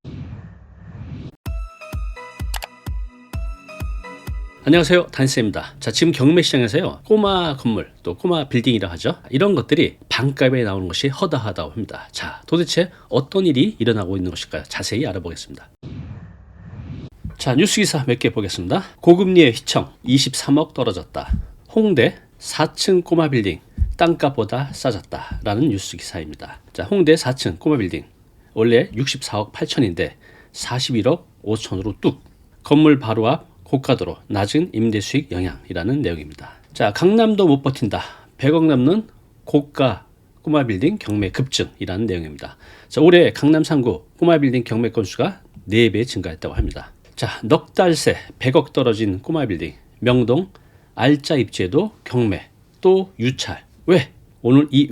안녕하세요, 단쌤입니다. 자, 지금 경매시장에서요, 꼬마 건물 또 꼬마 빌딩이라 하죠. 이런 것들이 반값에 나오는 것이 허다하다고 합니다. 자, 도대체 어떤 일이 일어나고 있는 것일까요? 자세히 알아보겠습니다. 자, 뉴스 기사 몇 개 보겠습니다. 고금리의 휘청 23억 떨어졌다. 홍대 4층 꼬마 빌딩 땅값보다 싸졌다 라는 뉴스 기사입니다. 자, 홍대 4층 꼬마 빌딩 원래 64억 8천인데 41억 5천으로 뚝. 건물 바로 앞 고가도로 낮은 임대수익 영향이라는 내용입니다. 자, 강남도 못 버틴다. 100억 남는 고가 꼬마 빌딩 경매 급증이라는 내용입니다. 자, 올해 강남 3구 꼬마 빌딩 경매 건수가 4배 증가했다고 합니다. 자, 넉 달 새 100억 떨어진 꼬마 빌딩 명동 알짜 입지에도 경매 또 유찰. 왜? 오늘 이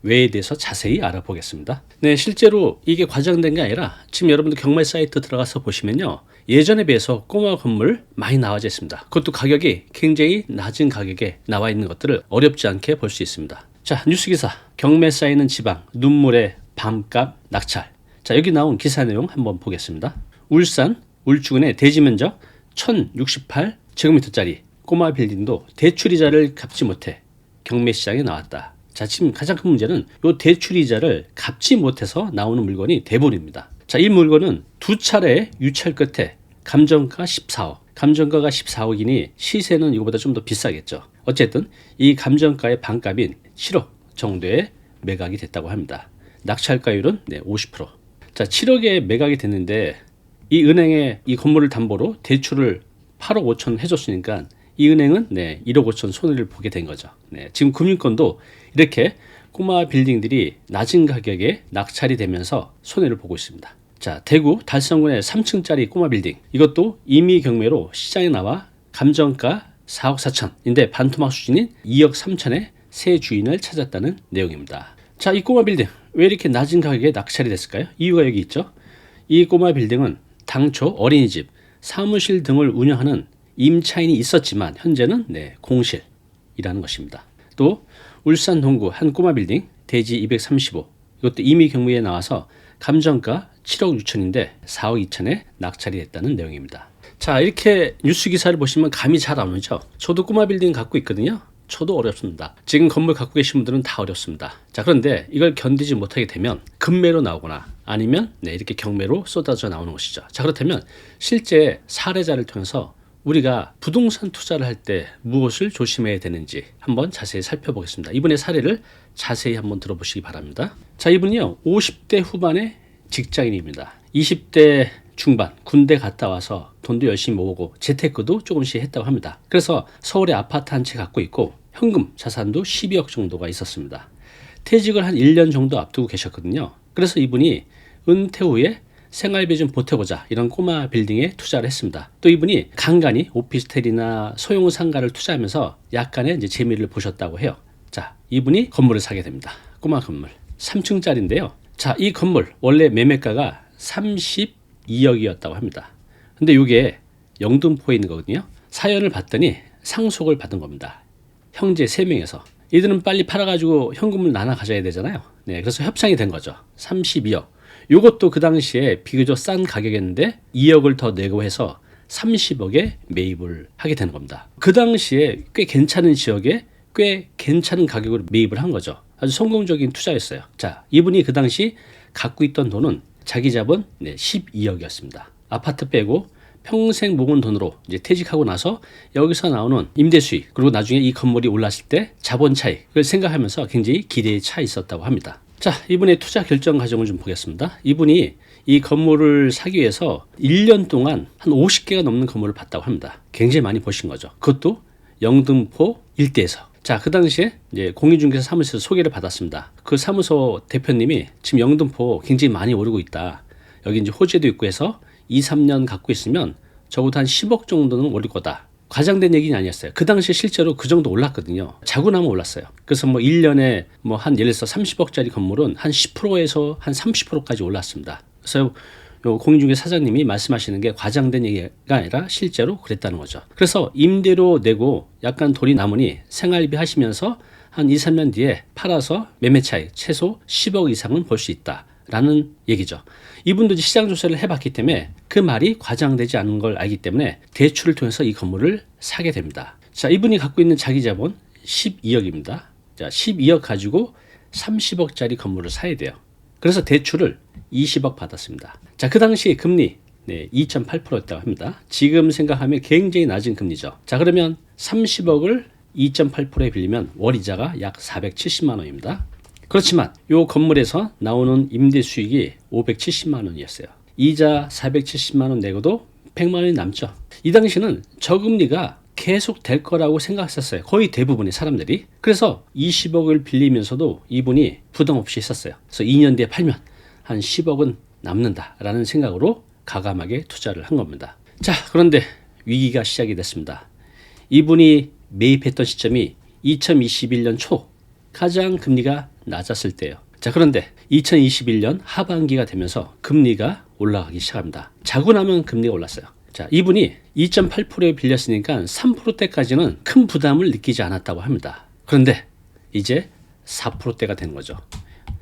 왜에 대해서 자세히 알아보겠습니다. 네, 실제로 이게 과장된 게 아니라 지금 여러분들 경매 사이트 들어가서 보시면요, 예전에 비해서 꼬마 건물 많이 나와져 있습니다. 그것도 가격이 굉장히 낮은 가격에 나와 있는 것들을 어렵지 않게 볼 수 있습니다. 자, 뉴스 기사 경매 쌓이는 지방 눈물의 밤값 낙찰. 자, 여기 나온 기사 내용 한번 보겠습니다. 울산 울주군의 대지 면적 1068제곱미터짜리 꼬마 빌딩도 대출이자를 갚지 못해 경매 시장에 나왔다. 자, 지금 가장 큰 문제는 이 대출이자를 갚지 못해서 나오는 물건이 대부분입니다. 자, 이 물건은 두 차례 유찰 끝에 감정가 14억. 감정가가 14억이니 시세는 이거보다 좀 더 비싸겠죠. 어쨌든 이 감정가의 반값인 7억 정도의 매각이 됐다고 합니다. 낙찰가율은 50%. 자, 7억에 매각이 됐는데 이 은행에 이 건물을 담보로 대출을 8억 5천 해줬으니까 이 은행은 1억 5천 손해를 보게 된 거죠. 지금 금융권도 이렇게 꼬마 빌딩들이 낮은 가격에 낙찰이 되면서 손해를 보고 있습니다. 자, 대구 달성군의 3층짜리 꼬마 빌딩 이것도 임의 경매로 시장에 나와 감정가 4억 4천인데 반토막 수준인 2억 3천에 새 주인을 찾았다는 내용입니다. 자, 이 꼬마 빌딩 왜 이렇게 낮은 가격에 낙찰이 됐을까요? 이유가 여기 있죠. 이 꼬마 빌딩은 당초 어린이집, 사무실 등을 운영하는 임차인이 있었지만 현재는 공실이라는 것입니다. 또 울산 동구 한 꼬마 빌딩 대지 235, 이것도 임의 경매에 나와서 감정가 7억 6천인데 4억 2천에 낙찰이 됐다는 내용입니다. 자, 이렇게 뉴스 기사를 보시면 감이 잘 안 오죠. 저도 꼬마 빌딩 갖고 있거든요. 저도 어렵습니다. 지금 건물 갖고 계신 분들은 다 어렵습니다. 자, 그런데 이걸 견디지 못하게 되면 급매로 나오거나 아니면 이렇게 경매로 쏟아져 나오는 것이죠. 자, 그렇다면 실제 사례자를 통해서 우리가 부동산 투자를 할 때 무엇을 조심해야 되는지 한번 자세히 살펴보겠습니다. 이분의 사례를 자세히 한번 들어보시기 바랍니다. 자, 이분이요 50대 후반의 직장인입니다. 20대 중반 군대 갔다 와서 돈도 열심히 모으고 재테크도 조금씩 했다고 합니다. 그래서 서울에 아파트 한 채 갖고 있고 현금 자산도 12억 정도가 있었습니다. 퇴직을 한 1년 정도 앞두고 계셨거든요. 그래서 이분이 은퇴 후에 생활비 좀 보태보자 이런 꼬마 빌딩에 투자를 했습니다. 또 이분이 간간히 오피스텔이나 소형 상가를 투자하면서 약간의 이제 재미를 보셨다고 해요. 자, 이분이 건물을 사게 됩니다. 꼬마 건물 3층짜리인데요. 자, 이 건물 원래 매매가가 32억이었다고 합니다. 근데 이게 영등포에 있는 거거든요. 사연을 봤더니 상속을 받은 겁니다. 형제 3명에서 이들은 빨리 팔아가지고 현금을 나눠 가져야 되잖아요. 그래서 협상이 된 거죠. 32억. 이것도 그 당시에 비교적 싼 가격이었는데 2억을 더 내고 해서 30억에 매입을 하게 되는 겁니다. 그 당시에 꽤 괜찮은 지역에 꽤 괜찮은 가격으로 매입을 한 거죠. 아주 성공적인 투자였어요. 자, 이분이 그 당시 갖고 있던 돈은 자기 자본 12억이었습니다. 아파트 빼고 평생 모은 돈으로 이제 퇴직하고 나서 여기서 나오는 임대 수익, 그리고 나중에 이 건물이 올랐을 때 자본 차익을 생각하면서 굉장히 기대에 차 있었다고 합니다. 자, 이분의 투자 결정 과정을 좀 보겠습니다. 이분이 이 건물을 사기 위해서 1년 동안 한 50개가 넘는 건물을 봤다고 합니다. 굉장히 많이 보신 거죠. 그것도 영등포 일대에서. 자, 그 당시에 이제 공인중개사 사무소에서 소개를 받았습니다. 그 사무소 대표님이 지금 영등포 굉장히 많이 오르고 있다. 여기 이제 호재도 있고 해서 2, 3년 갖고 있으면 적어도 한 10억 정도는 오를 거다. 과장된 얘기는 아니었어요. 그 당시에 실제로 그 정도 올랐거든요. 자고 나면 올랐어요. 그래서 뭐 1년에 뭐 한 예를 들어서 30억짜리 건물은 한 10%에서 한 30%까지 올랐습니다. 그래서 요 공인중개사 사장님이 말씀하시는 게 과장된 얘기가 아니라 실제로 그랬다는 거죠. 그래서 임대료 내고 약간 돈이 남으니 생활비 하시면서 한 2, 3년 뒤에 팔아서 매매 차익 최소 10억 이상은 벌 수 있다. 라는 얘기죠. 이분도 시장 조사를 해봤기 때문에 그 말이 과장되지 않은 걸 알기 때문에 대출을 통해서 이 건물을 사게 됩니다. 자, 이분이 갖고 있는 자기 자본 12억입니다. 자, 12억 가지고 30억짜리 건물을 사야 돼요. 그래서 대출을 20억 받았습니다. 자, 그 당시 금리 2.8%였다고 합니다. 지금 생각하면 굉장히 낮은 금리죠. 자, 그러면 30억을 2.8%에 빌리면 월 이자가 약 470만 원입니다. 그렇지만 이 건물에서 나오는 임대 수익이 570만 원이었어요. 이자 470만 원 내고도 100만 원이 남죠. 이 당시는 저금리가 계속 될 거라고 생각했었어요. 거의 대부분의 사람들이. 그래서 20억을 빌리면서도 이분이 부담 없이 했었어요. 그래서 2년 뒤에 팔면 한 10억은 남는다라는 생각으로 가감하게 투자를 한 겁니다. 자, 그런데 위기가 시작이 됐습니다. 이분이 매입했던 시점이 2021년 초 가장 금리가 낮았을 때예요. 자, 그런데 2021년 하반기가 되면서 금리가 올라가기 시작합니다. 자고 나면 금리가 올랐어요. 자, 이분이 2.8%에 빌렸으니까 3%대까지는 큰 부담을 느끼지 않았다고 합니다. 그런데 이제 4%대가 되는 거죠.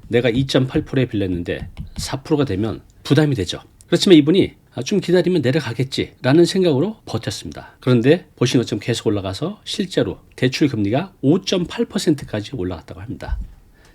내가 2.8%에 빌렸는데 4%가 되면 부담이 되죠. 그렇지만 이분이 좀 기다리면 내려가겠지라는 생각으로 버텼습니다. 그런데 보신 것처럼 계속 올라가서 실제로 대출 금리가 5.8%까지 올라갔다고 합니다.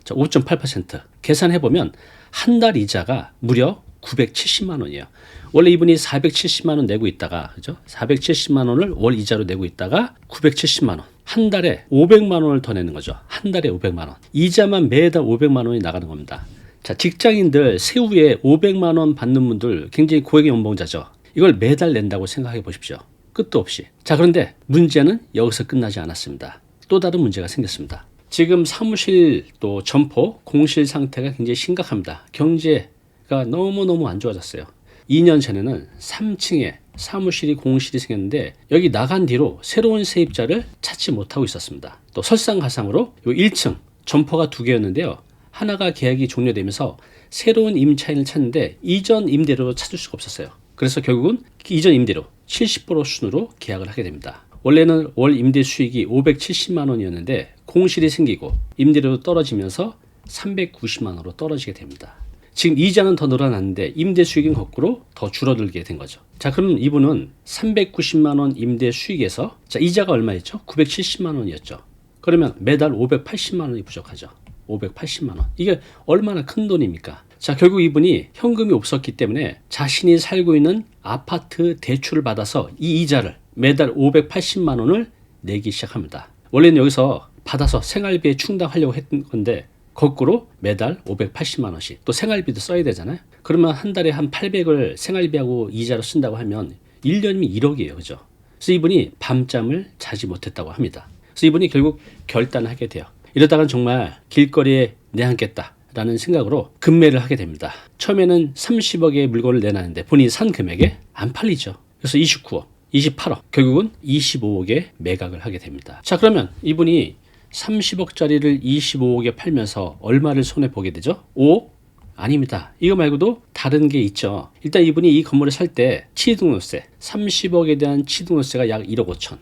자, 5.8% 계산해보면 한 달 이자가 무려 970만 원이에요. 원래 이분이 470만 원 내고 있다가, 그죠? 470만 원을 월 이자로 내고 있다가 970만 원. 한 달에 500만 원을 더 내는 거죠. 한 달에 500만 원. 이자만 매달 500만 원이 나가는 겁니다. 자, 직장인들 세후에 500만 원 받는 분들 굉장히 고액의 연봉자죠. 이걸 매달 낸다고 생각해 보십시오. 끝도 없이. 자, 그런데 문제는 여기서 끝나지 않았습니다. 또 다른 문제가 생겼습니다. 지금 사무실 또 점포 공실 상태가 굉장히 심각합니다. 경제가 너무너무 안 좋아졌어요. 2년 전에는 3층에 사무실이 공실이 생겼는데 여기 나간 뒤로 새로운 세입자를 찾지 못하고 있었습니다. 또 설상가상으로 요 1층 점포가 2개였는데요. 하나가 계약이 종료되면서 새로운 임차인을 찾는데 이전 임대료로 찾을 수가 없었어요. 그래서 결국은 이전 임대료 70% 순으로 계약을 하게 됩니다. 원래는 월 임대 수익이 570만 원이었는데 공실이 생기고 임대료도 떨어지면서 390만 원으로 떨어지게 됩니다. 지금 이자는 더 늘어났는데 임대 수익은 거꾸로 더 줄어들게 된 거죠. 자, 그럼 이분은 390만 원 임대 수익에서 자, 이자가 얼마였죠? 970만 원이었죠. 그러면 매달 580만 원이 부족하죠. 580만 원. 이게 얼마나 큰 돈입니까? 자, 결국 이분이 현금이 없었기 때문에 자신이 살고 있는 아파트 대출을 받아서 이 이자를 매달 580만 원을 내기 시작합니다. 원래는 여기서 받아서 생활비에 충당하려고 했던 건데 거꾸로 매달 580만 원씩 또 생활비도 써야 되잖아요. 그러면 한 달에 한 800을 생활비하고 이자로 쓴다고 하면 1년이면 1억이에요. 그죠? 그래서 이분이 밤잠을 자지 못했다고 합니다. 그래서 이분이 결국 결단하게 돼요. 이러다간 정말 길거리에 내앉겠다라는 생각으로 급매를 하게 됩니다. 처음에는 30억의 물건을 내놨는데 본인이 산 금액에 안 팔리죠. 그래서 29억, 28억, 결국은 25억에 매각을 하게 됩니다. 자, 그러면 이분이 30억짜리를 25억에 팔면서 얼마를 손해보게 되죠? 5억? 아닙니다. 이거 말고도 다른 게 있죠. 일단 이분이 이 건물을 살 때 취등록세 30억에 대한 취등록세가 약 1억 5천.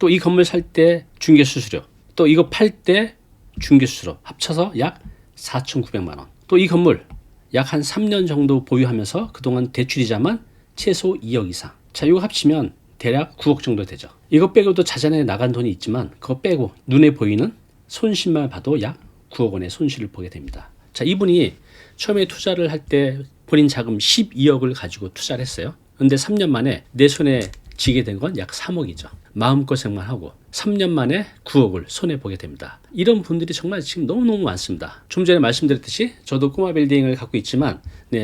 또 이 건물 살 때 중개수수료, 또 이거 팔 때 중개수수료 합쳐서 약 4,900만 원. 또 이 건물 약 한 3년 정도 보유하면서 그동안 대출이자만 최소 2억 이상. 자, 이거 합치면 대략 9억 정도 되죠. 이거 빼고도 자잘하게 나간 돈이 있지만 그거 빼고 눈에 보이는 손실만 봐도 약 9억 원의 손실을 보게 됩니다. 자, 이분이 처음에 투자를 할 때 본인 자금 12억을 가지고 투자를 했어요. 근데 3년 만에 내 손에 지게 된 건 약 3억이죠. 마음고생만 하고 3년 만에 9억을 손해보게 됩니다. 이런 분들이 정말 지금 너무너무 많습니다. 좀 전에 말씀드렸듯이 저도 꼬마 빌딩을 갖고 있지만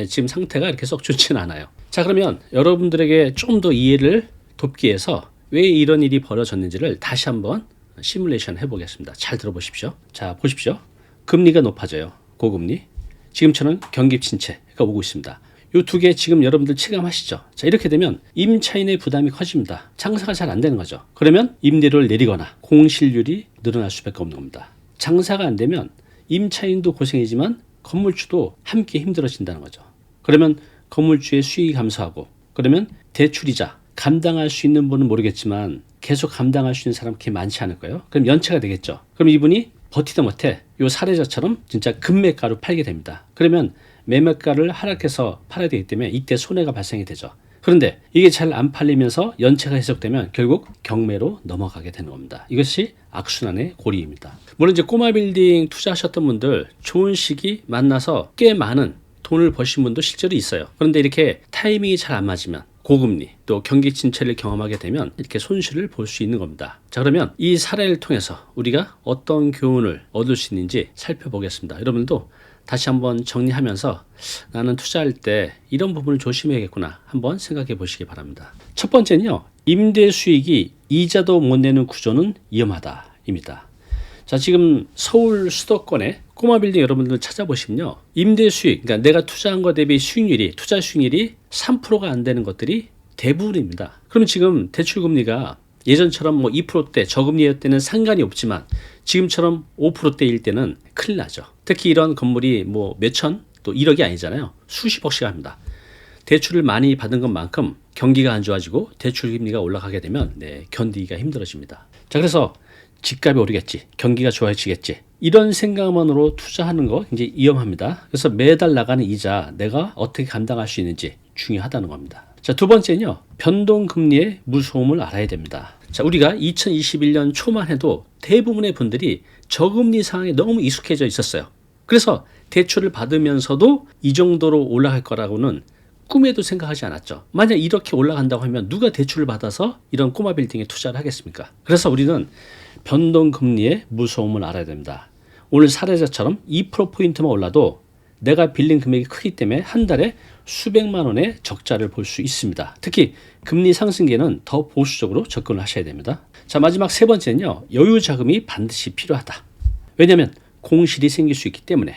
지금 상태가 이렇게 썩 좋지는 않아요. 자, 그러면 여러분들에게 좀 더 이해를 돕기 위해서 왜 이런 일이 벌어졌는지를 다시 한번 시뮬레이션 해보겠습니다. 잘 들어보십시오. 자, 보십시오. 금리가 높아져요. 고금리. 지금처럼 경기 침체가 오고 있습니다. 이 두 개 지금 여러분들 체감하시죠? 자, 이렇게 되면 임차인의 부담이 커집니다. 장사가 잘 안 되는 거죠. 그러면 임대료를 내리거나 공실률이 늘어날 수밖에 없는 겁니다. 장사가 안 되면 임차인도 고생이지만 건물주도 함께 힘들어진다는 거죠. 그러면 건물주의 수익이 감소하고 그러면 대출이자 감당할 수 있는 분은 모르겠지만 계속 감당할 수 있는 사람 그렇게 많지 않을 거예요. 그럼 연체가 되겠죠. 그럼 이분이 버티다 못해 이 사례자처럼 진짜 급매가로 팔게 됩니다. 그러면 매매가를 하락해서 팔아야 되기 때문에 이때 손해가 발생이 되죠. 그런데 이게 잘 안 팔리면서 연체가 해석되면 결국 경매로 넘어가게 되는 겁니다. 이것이 악순환의 고리입니다. 물론 이제 꼬마 빌딩 투자하셨던 분들 좋은 시기 만나서 꽤 많은 돈을 버신 분도 실제로 있어요. 그런데 이렇게 타이밍이 잘 안 맞으면 고금리 또 경기 침체를 경험하게 되면 이렇게 손실을 볼 수 있는 겁니다. 자, 그러면 이 사례를 통해서 우리가 어떤 교훈을 얻을 수 있는지 살펴보겠습니다. 여러분도 다시 한번 정리하면서 나는 투자할 때 이런 부분을 조심해야겠구나 한번 생각해 보시기 바랍니다. 첫 번째는요, 임대 수익이 이자도 못 내는 구조는 위험하다입니다. 자, 지금 서울 수도권에 꼬마 빌딩 여러분들 찾아보시면요, 임대 수익, 그러니까 내가 투자한 것 대비 수익률이, 투자 수익률이 3%가 안 되는 것들이 대부분입니다. 그럼 지금 대출 금리가 예전처럼 뭐 2%대 저금리일 때는 상관이 없지만 지금처럼 5%대일 때는 큰일 나죠. 특히 이런 건물이 뭐 몇천 또 1억이 아니잖아요. 수십억씩 합니다. 대출을 많이 받은 것만큼 경기가 안 좋아지고 대출 금리가 올라가게 되면 견디기가 힘들어집니다. 자, 그래서 집값이 오르겠지, 경기가 좋아지겠지, 이런 생각만으로 투자하는 거 굉장히 위험합니다. 그래서 매달 나가는 이자 내가 어떻게 감당할 수 있는지 중요하다는 겁니다. 자, 두 번째는요, 변동금리의 무서움을 알아야 됩니다. 자, 우리가 2021년 초만 해도 대부분의 분들이 저금리 상황에 너무 익숙해져 있었어요. 그래서 대출을 받으면서도 이 정도로 올라갈 거라고는 꿈에도 생각하지 않았죠. 만약 이렇게 올라간다고 하면 누가 대출을 받아서 이런 꼬마 빌딩에 투자를 하겠습니까? 그래서 우리는 변동금리의 무서움을 알아야 됩니다. 오늘 사례자처럼 2%포인트만 올라도 내가 빌린 금액이 크기 때문에 한 달에 수백만 원의 적자를 볼 수 있습니다. 특히 금리 상승기에는 더 보수적으로 접근을 하셔야 됩니다. 자, 마지막 세 번째는요, 여유 자금이 반드시 필요하다. 왜냐하면 공실이 생길 수 있기 때문에,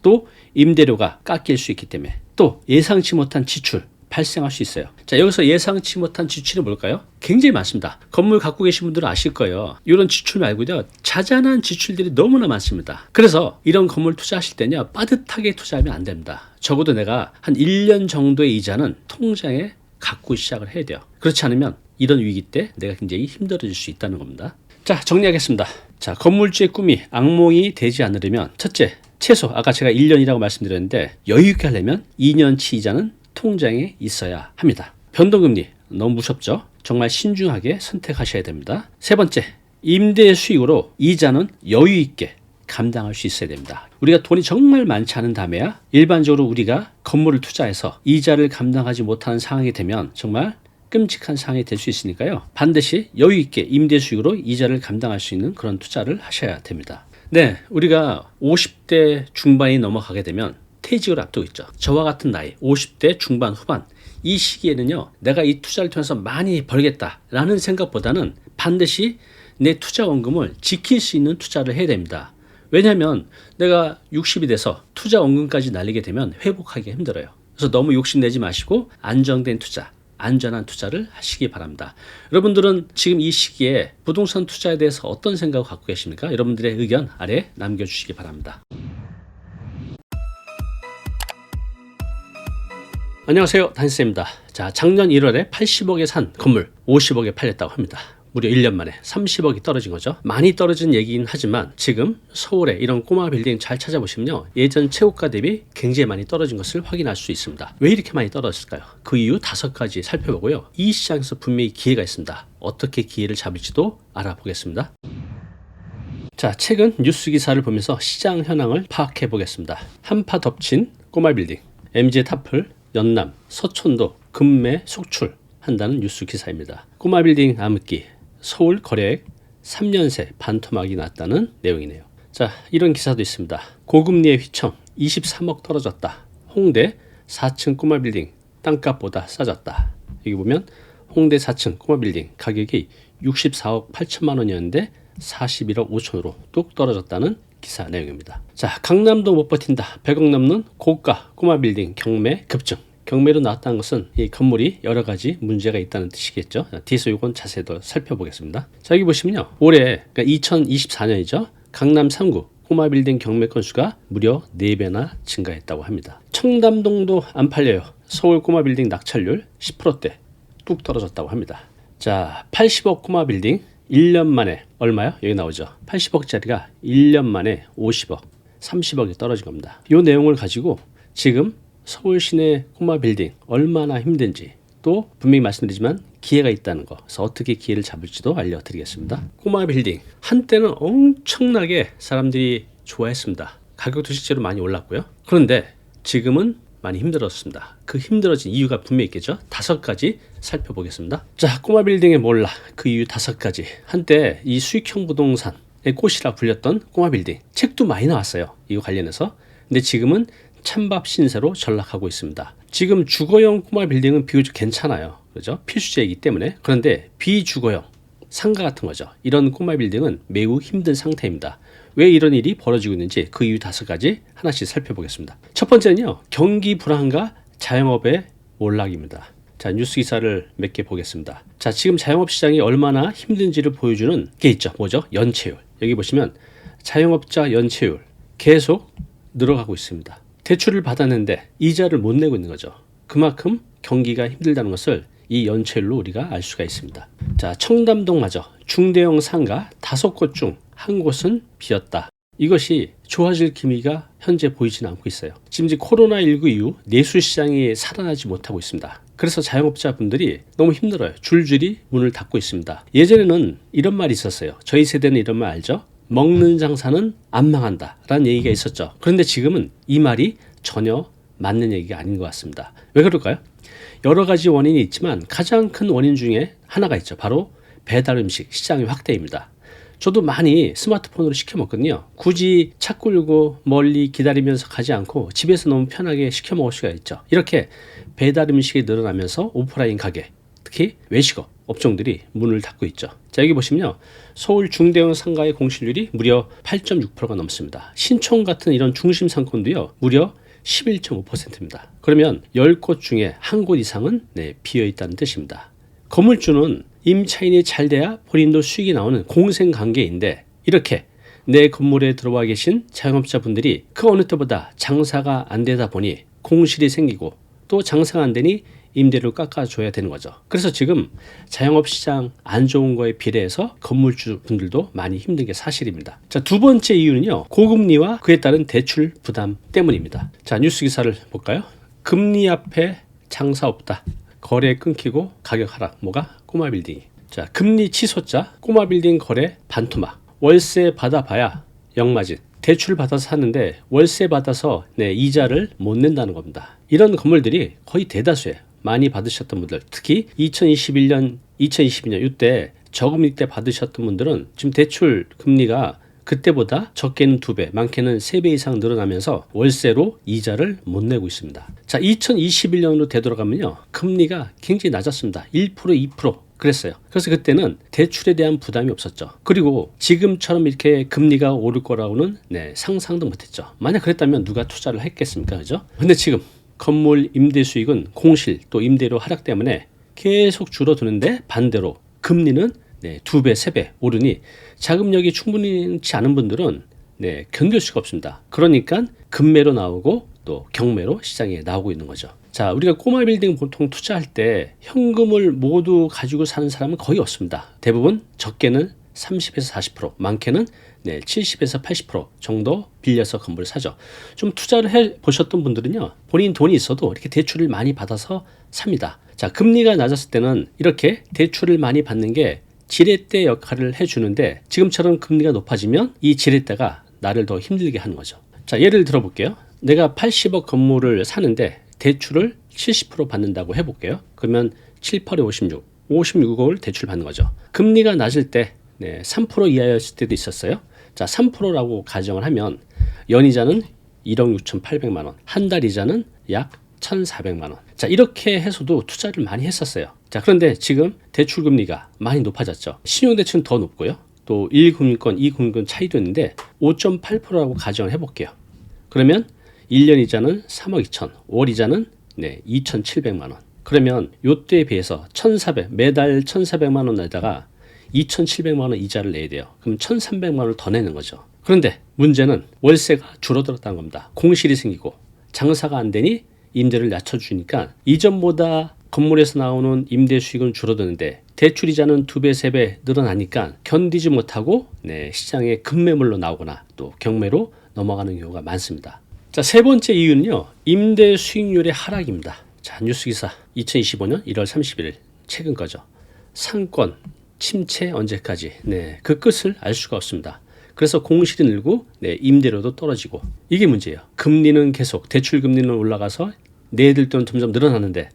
또 임대료가 깎일 수 있기 때문에, 또 예상치 못한 지출 발생할 수 있어요. 자, 여기서 예상치 못한 지출이 뭘까요? 굉장히 많습니다. 건물 갖고 계신 분들은 아실 거예요. 이런 지출 말고요, 자잘한 지출들이 너무나 많습니다. 그래서 이런 건물 투자하실 때는요, 빠듯하게 투자하면 안 됩니다. 적어도 내가 한 1년 정도의 이자는 통장에 갖고 시작을 해야 돼요. 그렇지 않으면 이런 위기 때 내가 굉장히 힘들어질 수 있다는 겁니다. 자, 정리하겠습니다. 자, 건물주의 꿈이 악몽이 되지 않으려면 첫째, 최소 아까 제가 1년이라고 말씀드렸는데 여유 있게 하려면 2년치 이자는 통장에 있어야 합니다. 변동금리 너무 무섭죠? 정말 신중하게 선택하셔야 됩니다. 세 번째, 임대 수익으로 이자는 여유 있게 감당할 수 있어야 됩니다. 우리가 돈이 정말 많지 않은 다음에야 일반적으로 우리가 건물을 투자해서 이자를 감당하지 못하는 상황이 되면 정말 끔찍한 상황이 될 수 있으니까요. 반드시 여유 있게 임대 수익으로 이자를 감당할 수 있는 그런 투자를 하셔야 됩니다. 네, 우리가 50대 중반이 넘어가게 되면 퇴직을 앞두고 있죠. 저와 같은 나이 50대 중반 후반 이 시기에는요, 내가 이 투자를 통해서 많이 벌겠다라는 생각보다는 반드시 내 투자 원금을 지킬 수 있는 투자를 해야 됩니다. 왜냐하면 내가 60이 돼서 투자 원금까지 날리게 되면 회복하기 힘들어요. 그래서 너무 욕심내지 마시고 안정된 투자, 안전한 투자를 하시기 바랍니다. 여러분들은 지금 이 시기에 부동산 투자에 대해서 어떤 생각을 갖고 계십니까? 여러분들의 의견 아래 남겨주시기 바랍니다. 안녕하세요, 단쌤입니다. 자, 작년 1월에 80억에 산 건물 50억에 팔렸다고 합니다. 무려 1년 만에 30억이 떨어진 거죠. 많이 떨어진 얘기긴 하지만 지금 서울에 이런 꼬마 빌딩 잘 찾아보시면요, 예전 최고가 대비 굉장히 많이 떨어진 것을 확인할 수 있습니다. 왜 이렇게 많이 떨어졌을까요? 그 이유 5가지 살펴보고요, 이 시장에서 분명히 기회가 있습니다. 어떻게 기회를 잡을지도 알아보겠습니다. 자, 최근 뉴스 기사를 보면서 시장 현황을 파악해 보겠습니다. 한파 덮친 꼬마 빌딩, MZ 타플, 연남, 서촌도 급매 속출한다는 뉴스 기사입니다. 꼬마 빌딩 암흑기, 서울 거래액 3년 새 반토막이 났다는 내용이네요. 자, 이런 기사도 있습니다. 고금리의 휘청 23억 떨어졌다. 홍대 4층 꼬마 빌딩 땅값보다 싸졌다. 여기 보면 홍대 4층 꼬마 빌딩 가격이 64억 8천만 원이었는데 41억 5천으로 뚝 떨어졌다는 기사 내용입니다. 자, 강남도 못 버틴다. 100억 넘는 고가 꼬마 빌딩 경매 급증. 경매로 나왔다는 것은 이 건물이 여러 가지 문제가 있다는 뜻이겠죠. 뒤에서 이건 자세히 더 살펴보겠습니다. 자, 여기 보시면요, 올해 그러니까 2024년이죠. 강남 3구 꼬마 빌딩 경매 건수가 무려 4배나 증가했다고 합니다. 청담동도 안 팔려요. 서울 꼬마 빌딩 낙찰률 10%대 뚝 떨어졌다고 합니다. 자, 80억 꼬마 빌딩 1년 만에 얼마요? 여기 나오죠. 80억짜리가 1년 만에 50억, 30억이 떨어진 겁니다. 이 내용을 가지고 지금 서울 시내 꼬마 빌딩 얼마나 힘든지, 또 분명히 말씀드리지만 기회가 있다는 거, 그래서 어떻게 기회를 잡을지도 알려드리겠습니다. 꼬마 빌딩 한때는 엄청나게 사람들이 좋아했습니다. 가격도 실제로 많이 올랐고요. 그런데 지금은 많이 힘들었습니다. 그 힘들어진 이유가 분명히 있겠죠. 5가지 살펴보겠습니다. 자, 꼬마 빌딩의 몰라 그 이유 5가지. 한때 이 수익형 부동산의 꽃이라 불렸던 꼬마 빌딩 책도 많이 나왔어요, 이거 관련해서. 근데 지금은 찬밥 신세로 전락하고 있습니다. 지금 주거용 꼬마 빌딩은 비교적 괜찮아요. 그죠? 필수제이기 때문에. 그런데 비주거용 상가 같은 거죠. 이런 꼬마 빌딩은 매우 힘든 상태입니다. 왜 이런 일이 벌어지고 있는지 그 이유 5가지 하나씩 살펴보겠습니다. 첫 번째는요, 경기 불황과 자영업의 몰락입니다. 자, 뉴스 기사를 몇 개 보겠습니다. 자, 지금 자영업 시장이 얼마나 힘든지를 보여주는 게 있죠. 뭐죠? 연체율. 여기 보시면 자영업자 연체율 계속 늘어가고 있습니다. 대출을 받았는데 이자를 못 내고 있는 거죠. 그만큼 경기가 힘들다는 것을 이 연체율로 우리가 알 수가 있습니다. 자, 청담동마저 중대형 상가 5곳 중 한 곳은 비었다. 이것이 좋아질 기미가 현재 보이지는 않고 있어요. 지금 코로나19 이후 내수시장이 살아나지 못하고 있습니다. 그래서 자영업자분들이 너무 힘들어요. 줄줄이 문을 닫고 있습니다. 예전에는 이런 말이 있었어요. 저희 세대는 이런 말 알죠? 먹는 장사는 안 망한다 라는 얘기가 있었죠. 그런데 지금은 이 말이 전혀 맞는 얘기가 아닌 것 같습니다. 왜 그럴까요? 여러 가지 원인이 있지만 가장 큰 원인 중에 하나가 있죠. 바로 배달 음식 시장의 확대입니다. 저도 많이 스마트폰으로 시켜 먹거든요. 굳이 차 끌고 멀리 기다리면서 가지 않고 집에서 너무 편하게 시켜 먹을 수가 있죠. 이렇게 배달 음식이 늘어나면서 오프라인 가게, 특히 외식업 업종들이 문을 닫고 있죠. 자, 여기 보시면요, 서울 중대형 상가의 공실률이 무려 8.6%가 넘습니다. 신촌 같은 이런 중심 상권도요, 무려 11.5%입니다. 그러면 10곳 중에 한 곳 이상은 비어 있다는 뜻입니다. 건물주는 임차인이 잘 돼야 본인도 수익이 나오는 공생관계인데 이렇게 내 건물에 들어와 계신 자영업자분들이 그 어느 때보다 장사가 안 되다 보니 공실이 생기고 또 장사가 안 되니 임대료를 깎아줘야 되는 거죠. 그래서 지금 자영업시장 안 좋은 거에 비례해서 건물주 분들도 많이 힘든 게 사실입니다. 자, 두 번째 이유는요. 고금리와 그에 따른 대출 부담 때문입니다. 자, 뉴스 기사를 볼까요? 금리 앞에 장사 없다. 거래 끊기고 가격 하락. 뭐가? 꼬마 빌딩이. 자, 금리 치솟자 꼬마 빌딩 거래 반토막. 월세 받아봐야 역마진. 대출 받아서 사는데 월세 받아서 이자를 못 낸다는 겁니다. 이런 건물들이 거의 대다수예요. 많이 받으셨던 분들, 특히 2022년 이때 저금리 때 받으셨던 분들은 지금 대출 금리가 그때보다 적게는 2배, 많게는 3배 이상 늘어나면서 월세로 이자를 못 내고 있습니다. 자, 2021년으로 되돌아가면요. 금리가 굉장히 낮았습니다. 1%, 2% 그랬어요. 그래서 그때는 대출에 대한 부담이 없었죠. 그리고 지금처럼 이렇게 금리가 오를 거라고는 상상도 못했죠. 만약 그랬다면 누가 투자를 했겠습니까? 그죠? 근데 지금 건물 임대 수익은 공실 또 임대료 하락 때문에 계속 줄어드는데 반대로 금리는 2배, 3배 오르니 자금력이 충분치 않은 분들은 견딜 수가 없습니다. 그러니까 금매로 나오고 또 경매로 시장에 나오고 있는 거죠. 자, 우리가 꼬마 빌딩 보통 투자할 때 현금을 모두 가지고 사는 사람은 거의 없습니다. 대부분 적게는 30에서 40%, 많게는 70에서 80% 정도 빌려서 건물을 사죠. 좀 투자를 해보셨던 분들은요. 본인 돈이 있어도 이렇게 대출을 많이 받아서 삽니다. 자, 금리가 낮았을 때는 이렇게 대출을 많이 받는 게 지렛대 역할을 해주는데 지금처럼 금리가 높아지면 이 지렛대가 나를 더 힘들게 하는 거죠. 자, 예를 들어볼게요. 내가 80억 건물을 사는데 대출을 70% 받는다고 해볼게요. 그러면 7, 8에 56억을 대출 받는 거죠. 금리가 낮을 때 3% 이하였을 때도 있었어요. 자, 3%라고 가정을 하면 연이자는 1억 6,800만 원, 한 달 이자는 약 1,400만 원. 자, 이렇게 해서도 투자를 많이 했었어요. 자, 그런데 지금 대출 금리가 많이 높아졌죠. 신용대출은 더 높고요. 또 1금융권, 2금융권 차이도 있는데 5.8%라고 가정을 해볼게요. 그러면 1년 이자는 3억 2천, 월 이자는 2,700만 원. 그러면 요때에 비해서 1,400, 매달 1,400만 원 내다가 2,700만 원 이자를 내야 돼요. 그럼 1,300만 원을 더 내는 거죠. 그런데 문제는 월세가 줄어들었다는 겁니다. 공실이 생기고 장사가 안 되니 임대를 낮춰주니까 이전보다 건물에서 나오는 임대 수익은 줄어드는데 대출 이자는 2배, 3배 늘어나니까 견디지 못하고 시장에 급매물로 나오거나 또 경매로 넘어가는 경우가 많습니다. 자, 세 번째 이유는요. 임대 수익률의 하락입니다. 자, 뉴스기사 2025년 1월 31일 최근 거죠. 상권 침체 언제까지? 그 끝을 알 수가 없습니다. 그래서 공실이 늘고 임대료도 떨어지고 이게 문제예요. 금리는 계속 대출 금리는 올라가서 내들 돈은 점점 늘어나는데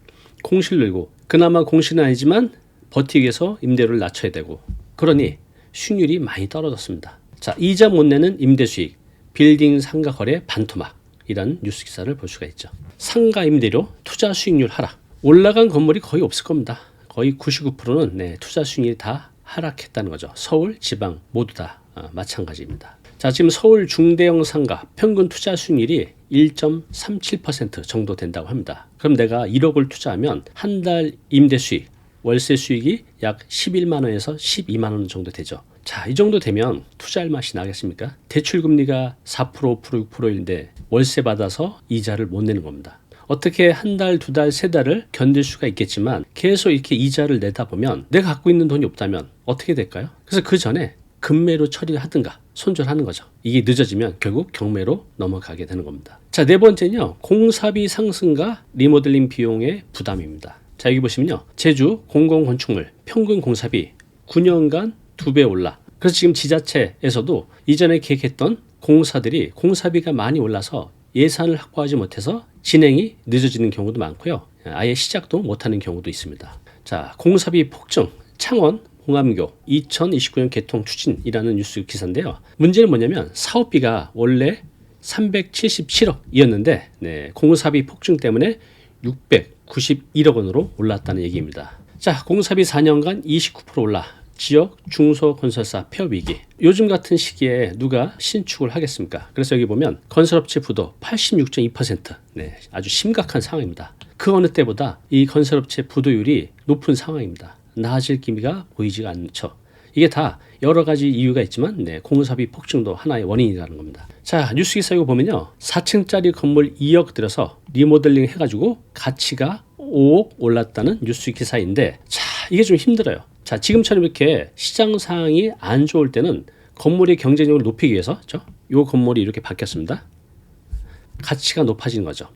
공실 늘고 그나마 공실은 아니지만 버티기 위해서 임대료를 낮춰야 되고 그러니 수익률이 많이 떨어졌습니다. 자, 이자 못 내는 임대 수익, 빌딩 상가 거래 반토막 이런 뉴스 기사를 볼 수가 있죠. 상가 임대료 투자 수익률 하락. 올라간 건물이 거의 없을 겁니다. 거의 99%는 투자 수익률이 다 하락했다는 거죠. 서울, 지방 모두 다 마찬가지입니다. 자, 지금 서울 중대형 상가 평균 투자 수익률이 1.37% 정도 된다고 합니다. 그럼 내가 1억을 투자하면 한 달 임대 수익, 월세 수익이 약 11만 원에서 12만 원 정도 되죠. 자, 이 정도 되면 투자할 맛이 나겠습니까? 대출 금리가 4%, 5%, 6%인데 월세 받아서 이자를 못 내는 겁니다. 어떻게 한 달, 두 달, 세 달을 견딜 수가 있겠지만 계속 이렇게 이자를 내다 보면 내가 갖고 있는 돈이 없다면 어떻게 될까요? 그래서 그 전에 금매로 처리하든가 손절하는 거죠. 이게 늦어지면 결국 경매로 넘어가게 되는 겁니다. 자, 네 번째는요. 공사비 상승과 리모델링 비용의 부담입니다. 자, 여기 보시면요. 제주 공공건축물 평균 공사비 9년간 2배 올라. 그래서 지금 지자체에서도 이전에 계획했던 공사들이 공사비가 많이 올라서 예산을 확보하지 못해서 진행이 늦어지는 경우도 많고요. 아예 시작도 못하는 경우도 있습니다. 자, 공사비 폭증, 창원 홍암교 2029년 개통 추진이라는 뉴스 기사인데요. 문제는 뭐냐면 사업비가 원래 377억이었는데 공사비 폭증 때문에 691억 원으로 올랐다는 얘기입니다. 자, 공사비 4년간 29% 올라 지역 중소건설사 폐업 위기. 요즘 같은 시기에 누가 신축을 하겠습니까? 그래서 여기 보면 건설업체 부도 86.2%. 네, 아주 심각한 상황입니다. 그 어느 때보다 이 건설업체 부도율이 높은 상황입니다. 나아질 기미가 보이지가 않죠. 이게 다 여러 가지 이유가 있지만 공사비 폭증도 하나의 원인이라는 겁니다. 자, 뉴스 기사 이거 보면요. 4층짜리 건물 2억 들여서 리모델링 해가지고 가치가 5억 올랐다는 뉴스 기사인데, 자, 이게 좀 힘들어요. 자, 지금처럼 이렇게 시장 상황이 안 좋을 때는 건물의 경쟁력을 높이기 위해서 이 건물이 이렇게 바뀌었습니다. 가치가 높아지는 거죠.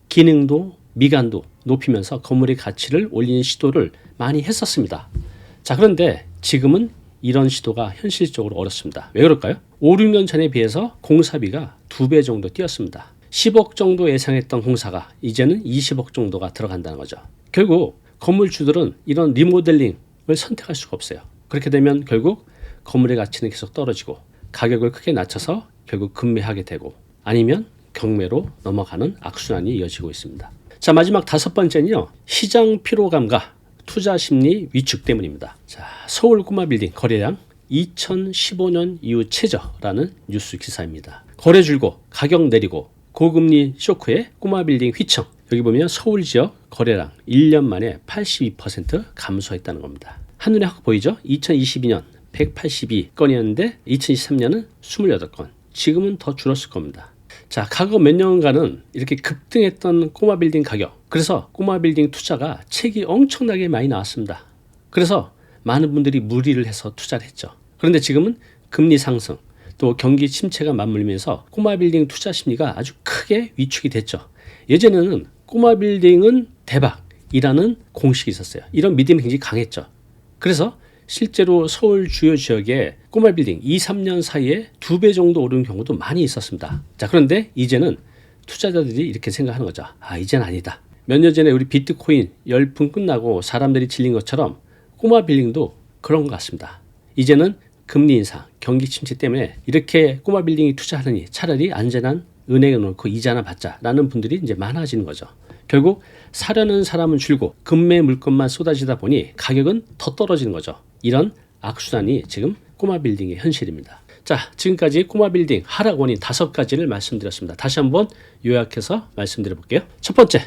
기능도 미관도 높이면서 건물의 가치를 올리는 시도를 많이 했었습니다. 자, 그런데 지금은 이런 시도가 현실적으로 어렵습니다. 왜 그럴까요? 5, 6년 전에 비해서 공사비가 2배 정도 뛰었습니다. 10억 정도 예상했던 공사가 이제는 20억 정도가 들어간다는 거죠. 결국 건물주들은 이런 리모델링을 선택할 수가 없어요. 그렇게 되면 결국 건물의 가치는 계속 떨어지고 가격을 크게 낮춰서 결국 급매하게 되고 아니면 경매로 넘어가는 악순환이 이어지고 있습니다. 자, 마지막 5번째는요. 시장 피로감과 투자 심리 위축 때문입니다. 자, 서울 꼬마 빌딩 거래량 2015년 이후 최저라는 뉴스 기사입니다. 거래 줄고 가격 내리고 고금리 쇼크에 꼬마 빌딩 휘청. 여기 보면 서울 지역 거래량 1년 만에 82% 감소했다는 겁니다. 한눈에 확 보이죠? 2022년 182건이었는데 2023년은 28건. 지금은 더 줄었을 겁니다. 자, 과거 몇 년간은 이렇게 급등했던 꼬마 빌딩 가격. 그래서 꼬마 빌딩 투자가 책이 엄청나게 많이 나왔습니다. 그래서 많은 분들이 무리를 해서 투자를 했죠. 그런데 지금은 금리 상승, 또 경기 침체가 맞물리면서 꼬마 빌딩 투자 심리가 아주 크게 위축이 됐죠. 예전에는 꼬마 빌딩은 대박이라는 공식이 있었어요. 이런 믿음이 굉장히 강했죠. 그래서 실제로 서울 주요 지역에 꼬마 빌딩 2, 3년 사이에 2배 정도 오르는 경우도 많이 있었습니다. 자, 그런데 이제는 투자자들이 이렇게 생각하는 거죠. 아, 이젠 아니다. 몇 년 전에 우리 비트코인 열풍 끝나고 사람들이 질린 것처럼 꼬마 빌딩도 그런 것 같습니다. 이제는 금리 인상, 경기 침체 때문에 이렇게 꼬마 빌딩이 투자하느니 차라리 안전한 은행에 놓고 이자나 받자라는 분들이 이제 많아지는 거죠. 결국 사려는 사람은 줄고 금매 물건만 쏟아지다 보니 가격은 더 떨어지는 거죠. 이런 악순환이 지금 꼬마 빌딩의 현실입니다. 자, 지금까지 꼬마 빌딩 하락 원인 5가지를 말씀드렸습니다. 다시 한번 요약해서 말씀드려 볼게요. 첫 번째,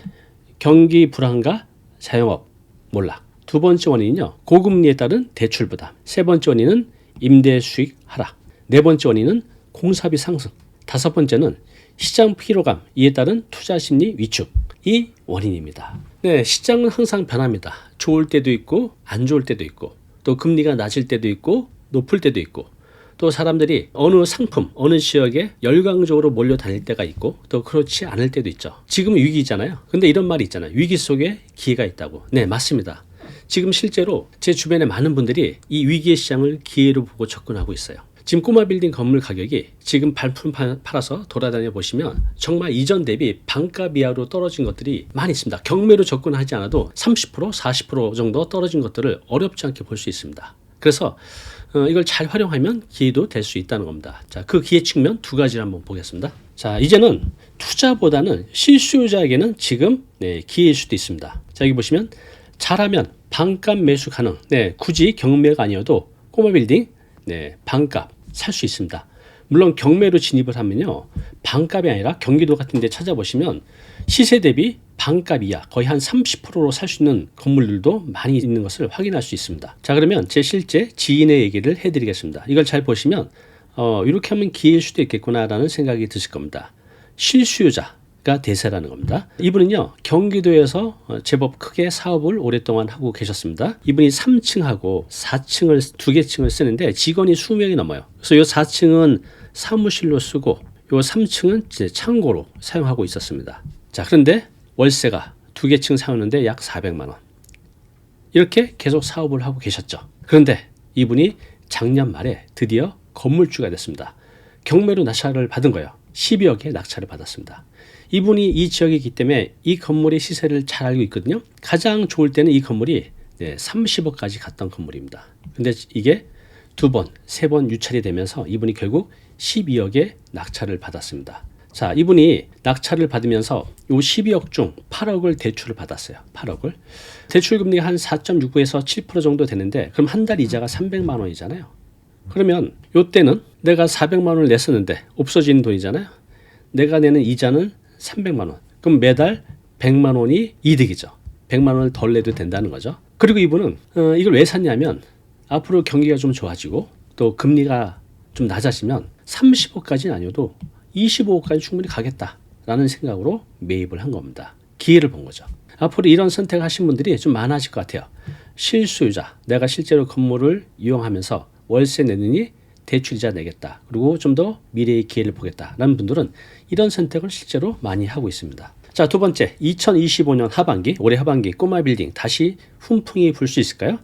경기 불안과 자영업 몰락. 두 번째 원인은요, 고금리에 따른 대출 부담. 세 번째 원인은 임대 수익 하락. 네 번째 원인은 공사비 상승. 다섯 번째는 시장 피로감, 이에 따른 투자 심리 위축이 원인입니다. 네, 시장은 항상 변합니다. 좋을 때도 있고 안 좋을 때도 있고 또 금리가 낮을 때도 있고 높을 때도 있고 또 사람들이 어느 상품, 어느 지역에 열광적으로 몰려다닐 때가 있고 또 그렇지 않을 때도 있죠. 지금 위기잖아요. 근데 이런 말이 있잖아요. 위기 속에 기회가 있다고. 네, 맞습니다. 지금 실제로 제 주변에 많은 분들이 이 위기의 시장을 기회로 보고 접근하고 있어요. 지금 꼬마 빌딩 건물 가격이 지금 발품 팔아서 돌아다녀 보시면 정말 이전 대비 반값 이하로 떨어진 것들이 많이 있습니다. 경매로 접근하지 않아도 30%, 40% 정도 떨어진 것들을 어렵지 않게 볼 수 있습니다. 그래서 이걸 잘 활용하면 기회도 될 수 있다는 겁니다. 자, 그 기회 측면 2가지를 한번 보겠습니다. 자, 이제는 투자보다는 실수요자에게는 지금 기회일 수도 있습니다. 자, 여기 보시면 잘하면 반값 매수 가능. 네, 굳이 경매가 아니어도 꼬마 빌딩 반값 살 수 있습니다. 물론 경매로 진입을 하면요, 반값이 아니라 경기도 같은 데 찾아보시면 시세 대비 반값 이하 거의 한 30%로 살 수 있는 건물들도 많이 있는 것을 확인할 수 있습니다. 자, 그러면 제 실제 지인의 얘기를 해드리겠습니다. 이걸 잘 보시면 이렇게 하면 기회일 수도 있겠구나라는 생각이 드실 겁니다. 실수요자가 대세라는 겁니다. 이분은요, 경기도에서 제법 크게 사업을 오랫동안 하고 계셨습니다. 이분이 3층하고 4층을 2개 층을 쓰는데 직원이 20명이 넘어요. 그래서 이 4층은 사무실로 쓰고 이 3층은 이제 창고로 사용하고 있었습니다. 자, 그런데 월세가 2개 층 사용하는데 약 400만 원. 이렇게 계속 사업을 하고 계셨죠. 그런데 이분이 작년 말에 드디어 건물주가 됐습니다. 경매로 낙찰을 받은 거예요. 12억에 낙찰을 받았습니다. 이분이 이 지역에 있기 때문에 이 건물의 시세를 잘 알고 있거든요. 가장 좋을 때는 이 건물이 30억까지 갔던 건물입니다. 근데 이게 2번, 3번 유찰이 되면서 이분이 결국 12억에 낙찰을 받았습니다. 자, 이분이 낙찰을 받으면서 요 12억 중 8억을 대출을 받았어요. 8억을. 대출 금리가 한 4.69에서 7% 정도 되는데 그럼 한 달 이자가 300만 원이잖아요. 그러면 요때는 내가 400만 원을 냈었는데 없어진 돈이잖아요. 내가 내는 이자는 300만 원. 그럼 매달 100만 원이 이득이죠. 100만 원을 덜 내도 된다는 거죠. 그리고 이분은 이걸 왜 샀냐면 앞으로 경기가 좀 좋아지고 또 금리가 좀 낮아지면 30억까지는 아니어도 25억까지 충분히 가겠다라는 생각으로 매입을 한 겁니다. 기회를 본 거죠. 앞으로 이런 선택하신 분들이 좀 많아질 것 같아요. 실소유자, 내가 실제로 건물을 이용하면서 월세 내느니 대출이자 내겠다. 그리고 좀 더 미래의 기회를 보겠다라는 분들은 이런 선택을 실제로 많이 하고 있습니다. 자, 두 번째, 2025년 하반기, 올해 하반기 꼬마 빌딩 다시 훈풍이 불 수 있을까요?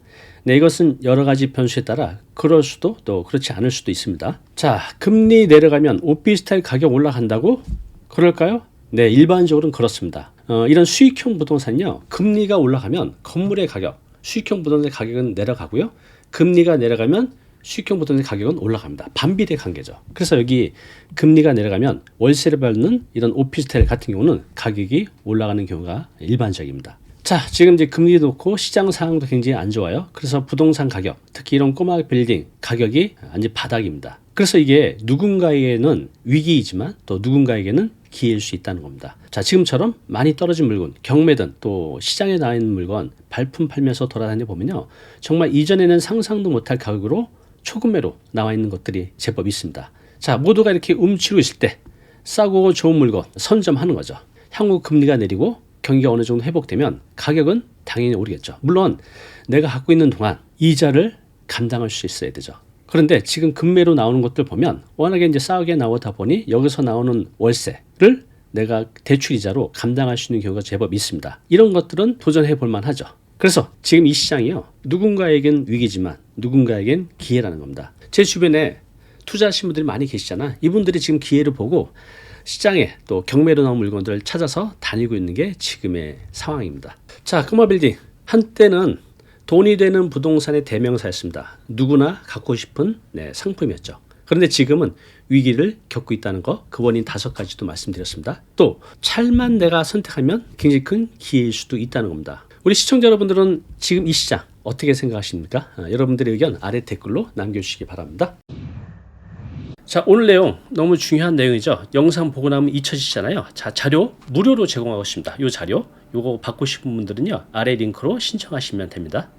네, 이것은 여러 가지 변수에 따라 그럴 수도 또 그렇지 않을 수도 있습니다. 자, 금리 내려가면 오피스텔 가격 올라간다고? 그럴까요? 네, 일반적으로는 그렇습니다. 이런 수익형 부동산요, 금리가 올라가면 건물의 가격, 수익형 부동산의 가격은 내려가고요. 금리가 내려가면 수익형 부동산의 가격은 올라갑니다. 반비례 관계죠. 그래서 여기 금리가 내려가면 월세를 받는 이런 오피스텔 같은 경우는 가격이 올라가는 경우가 일반적입니다. 자, 지금 이제 금리도 높고 시장 상황도 굉장히 안 좋아요. 그래서 부동산 가격, 특히 이런 꼬마 빌딩 가격이 완전 바닥입니다. 그래서 이게 누군가에게는 위기이지만 또 누군가에게는 기회일 수 있다는 겁니다. 자, 지금처럼 많이 떨어진 물건, 경매든 또 시장에 나와 있는 물건 발품 팔면서 돌아다녀 보면요, 정말 이전에는 상상도 못할 가격으로 초급매로 나와 있는 것들이 제법 있습니다. 자, 모두가 이렇게 움츠리고 있을 때 싸고 좋은 물건 선점하는 거죠. 향후 금리가 내리고 경기가 어느 정도 회복되면 가격은 당연히 오르겠죠. 물론 내가 갖고 있는 동안 이자를 감당할 수 있어야 되죠. 그런데 지금 금매로 나오는 것들 보면 워낙에 이제 싸게 나오다 보니 여기서 나오는 월세를 내가 대출이자로 감당할 수 있는 경우가 제법 있습니다. 이런 것들은 도전해 볼 만하죠. 그래서 지금 이 시장이요, 누군가에겐 위기지만 누군가에겐 기회라는 겁니다. 제 주변에 투자하신 분들이 많이 계시잖아. 이분들이 지금 기회를 보고 시장에 또 경매로 나온 물건들을 찾아서 다니고 있는 게 지금의 상황입니다. 자, 꼬마 빌딩 한때는 돈이 되는 부동산의 대명사였습니다. 누구나 갖고 싶은 상품이었죠. 그런데 지금은 위기를 겪고 있다는 거, 그 원인 5가지도 말씀드렸습니다. 또 찰만 내가 선택하면 굉장히 큰 기회일 수도 있다는 겁니다. 우리 시청자 여러분들은 지금 이 시장 어떻게 생각하십니까? 여러분들의 의견 아래 댓글로 남겨주시기 바랍니다. 자, 오늘 내용 너무 중요한 내용이죠. 영상 보고 나면 잊혀지잖아요. 자, 자료 무료로 제공하고 있습니다. 이 자료, 요거 받고 싶은 분들은요, 아래 링크로 신청하시면 됩니다.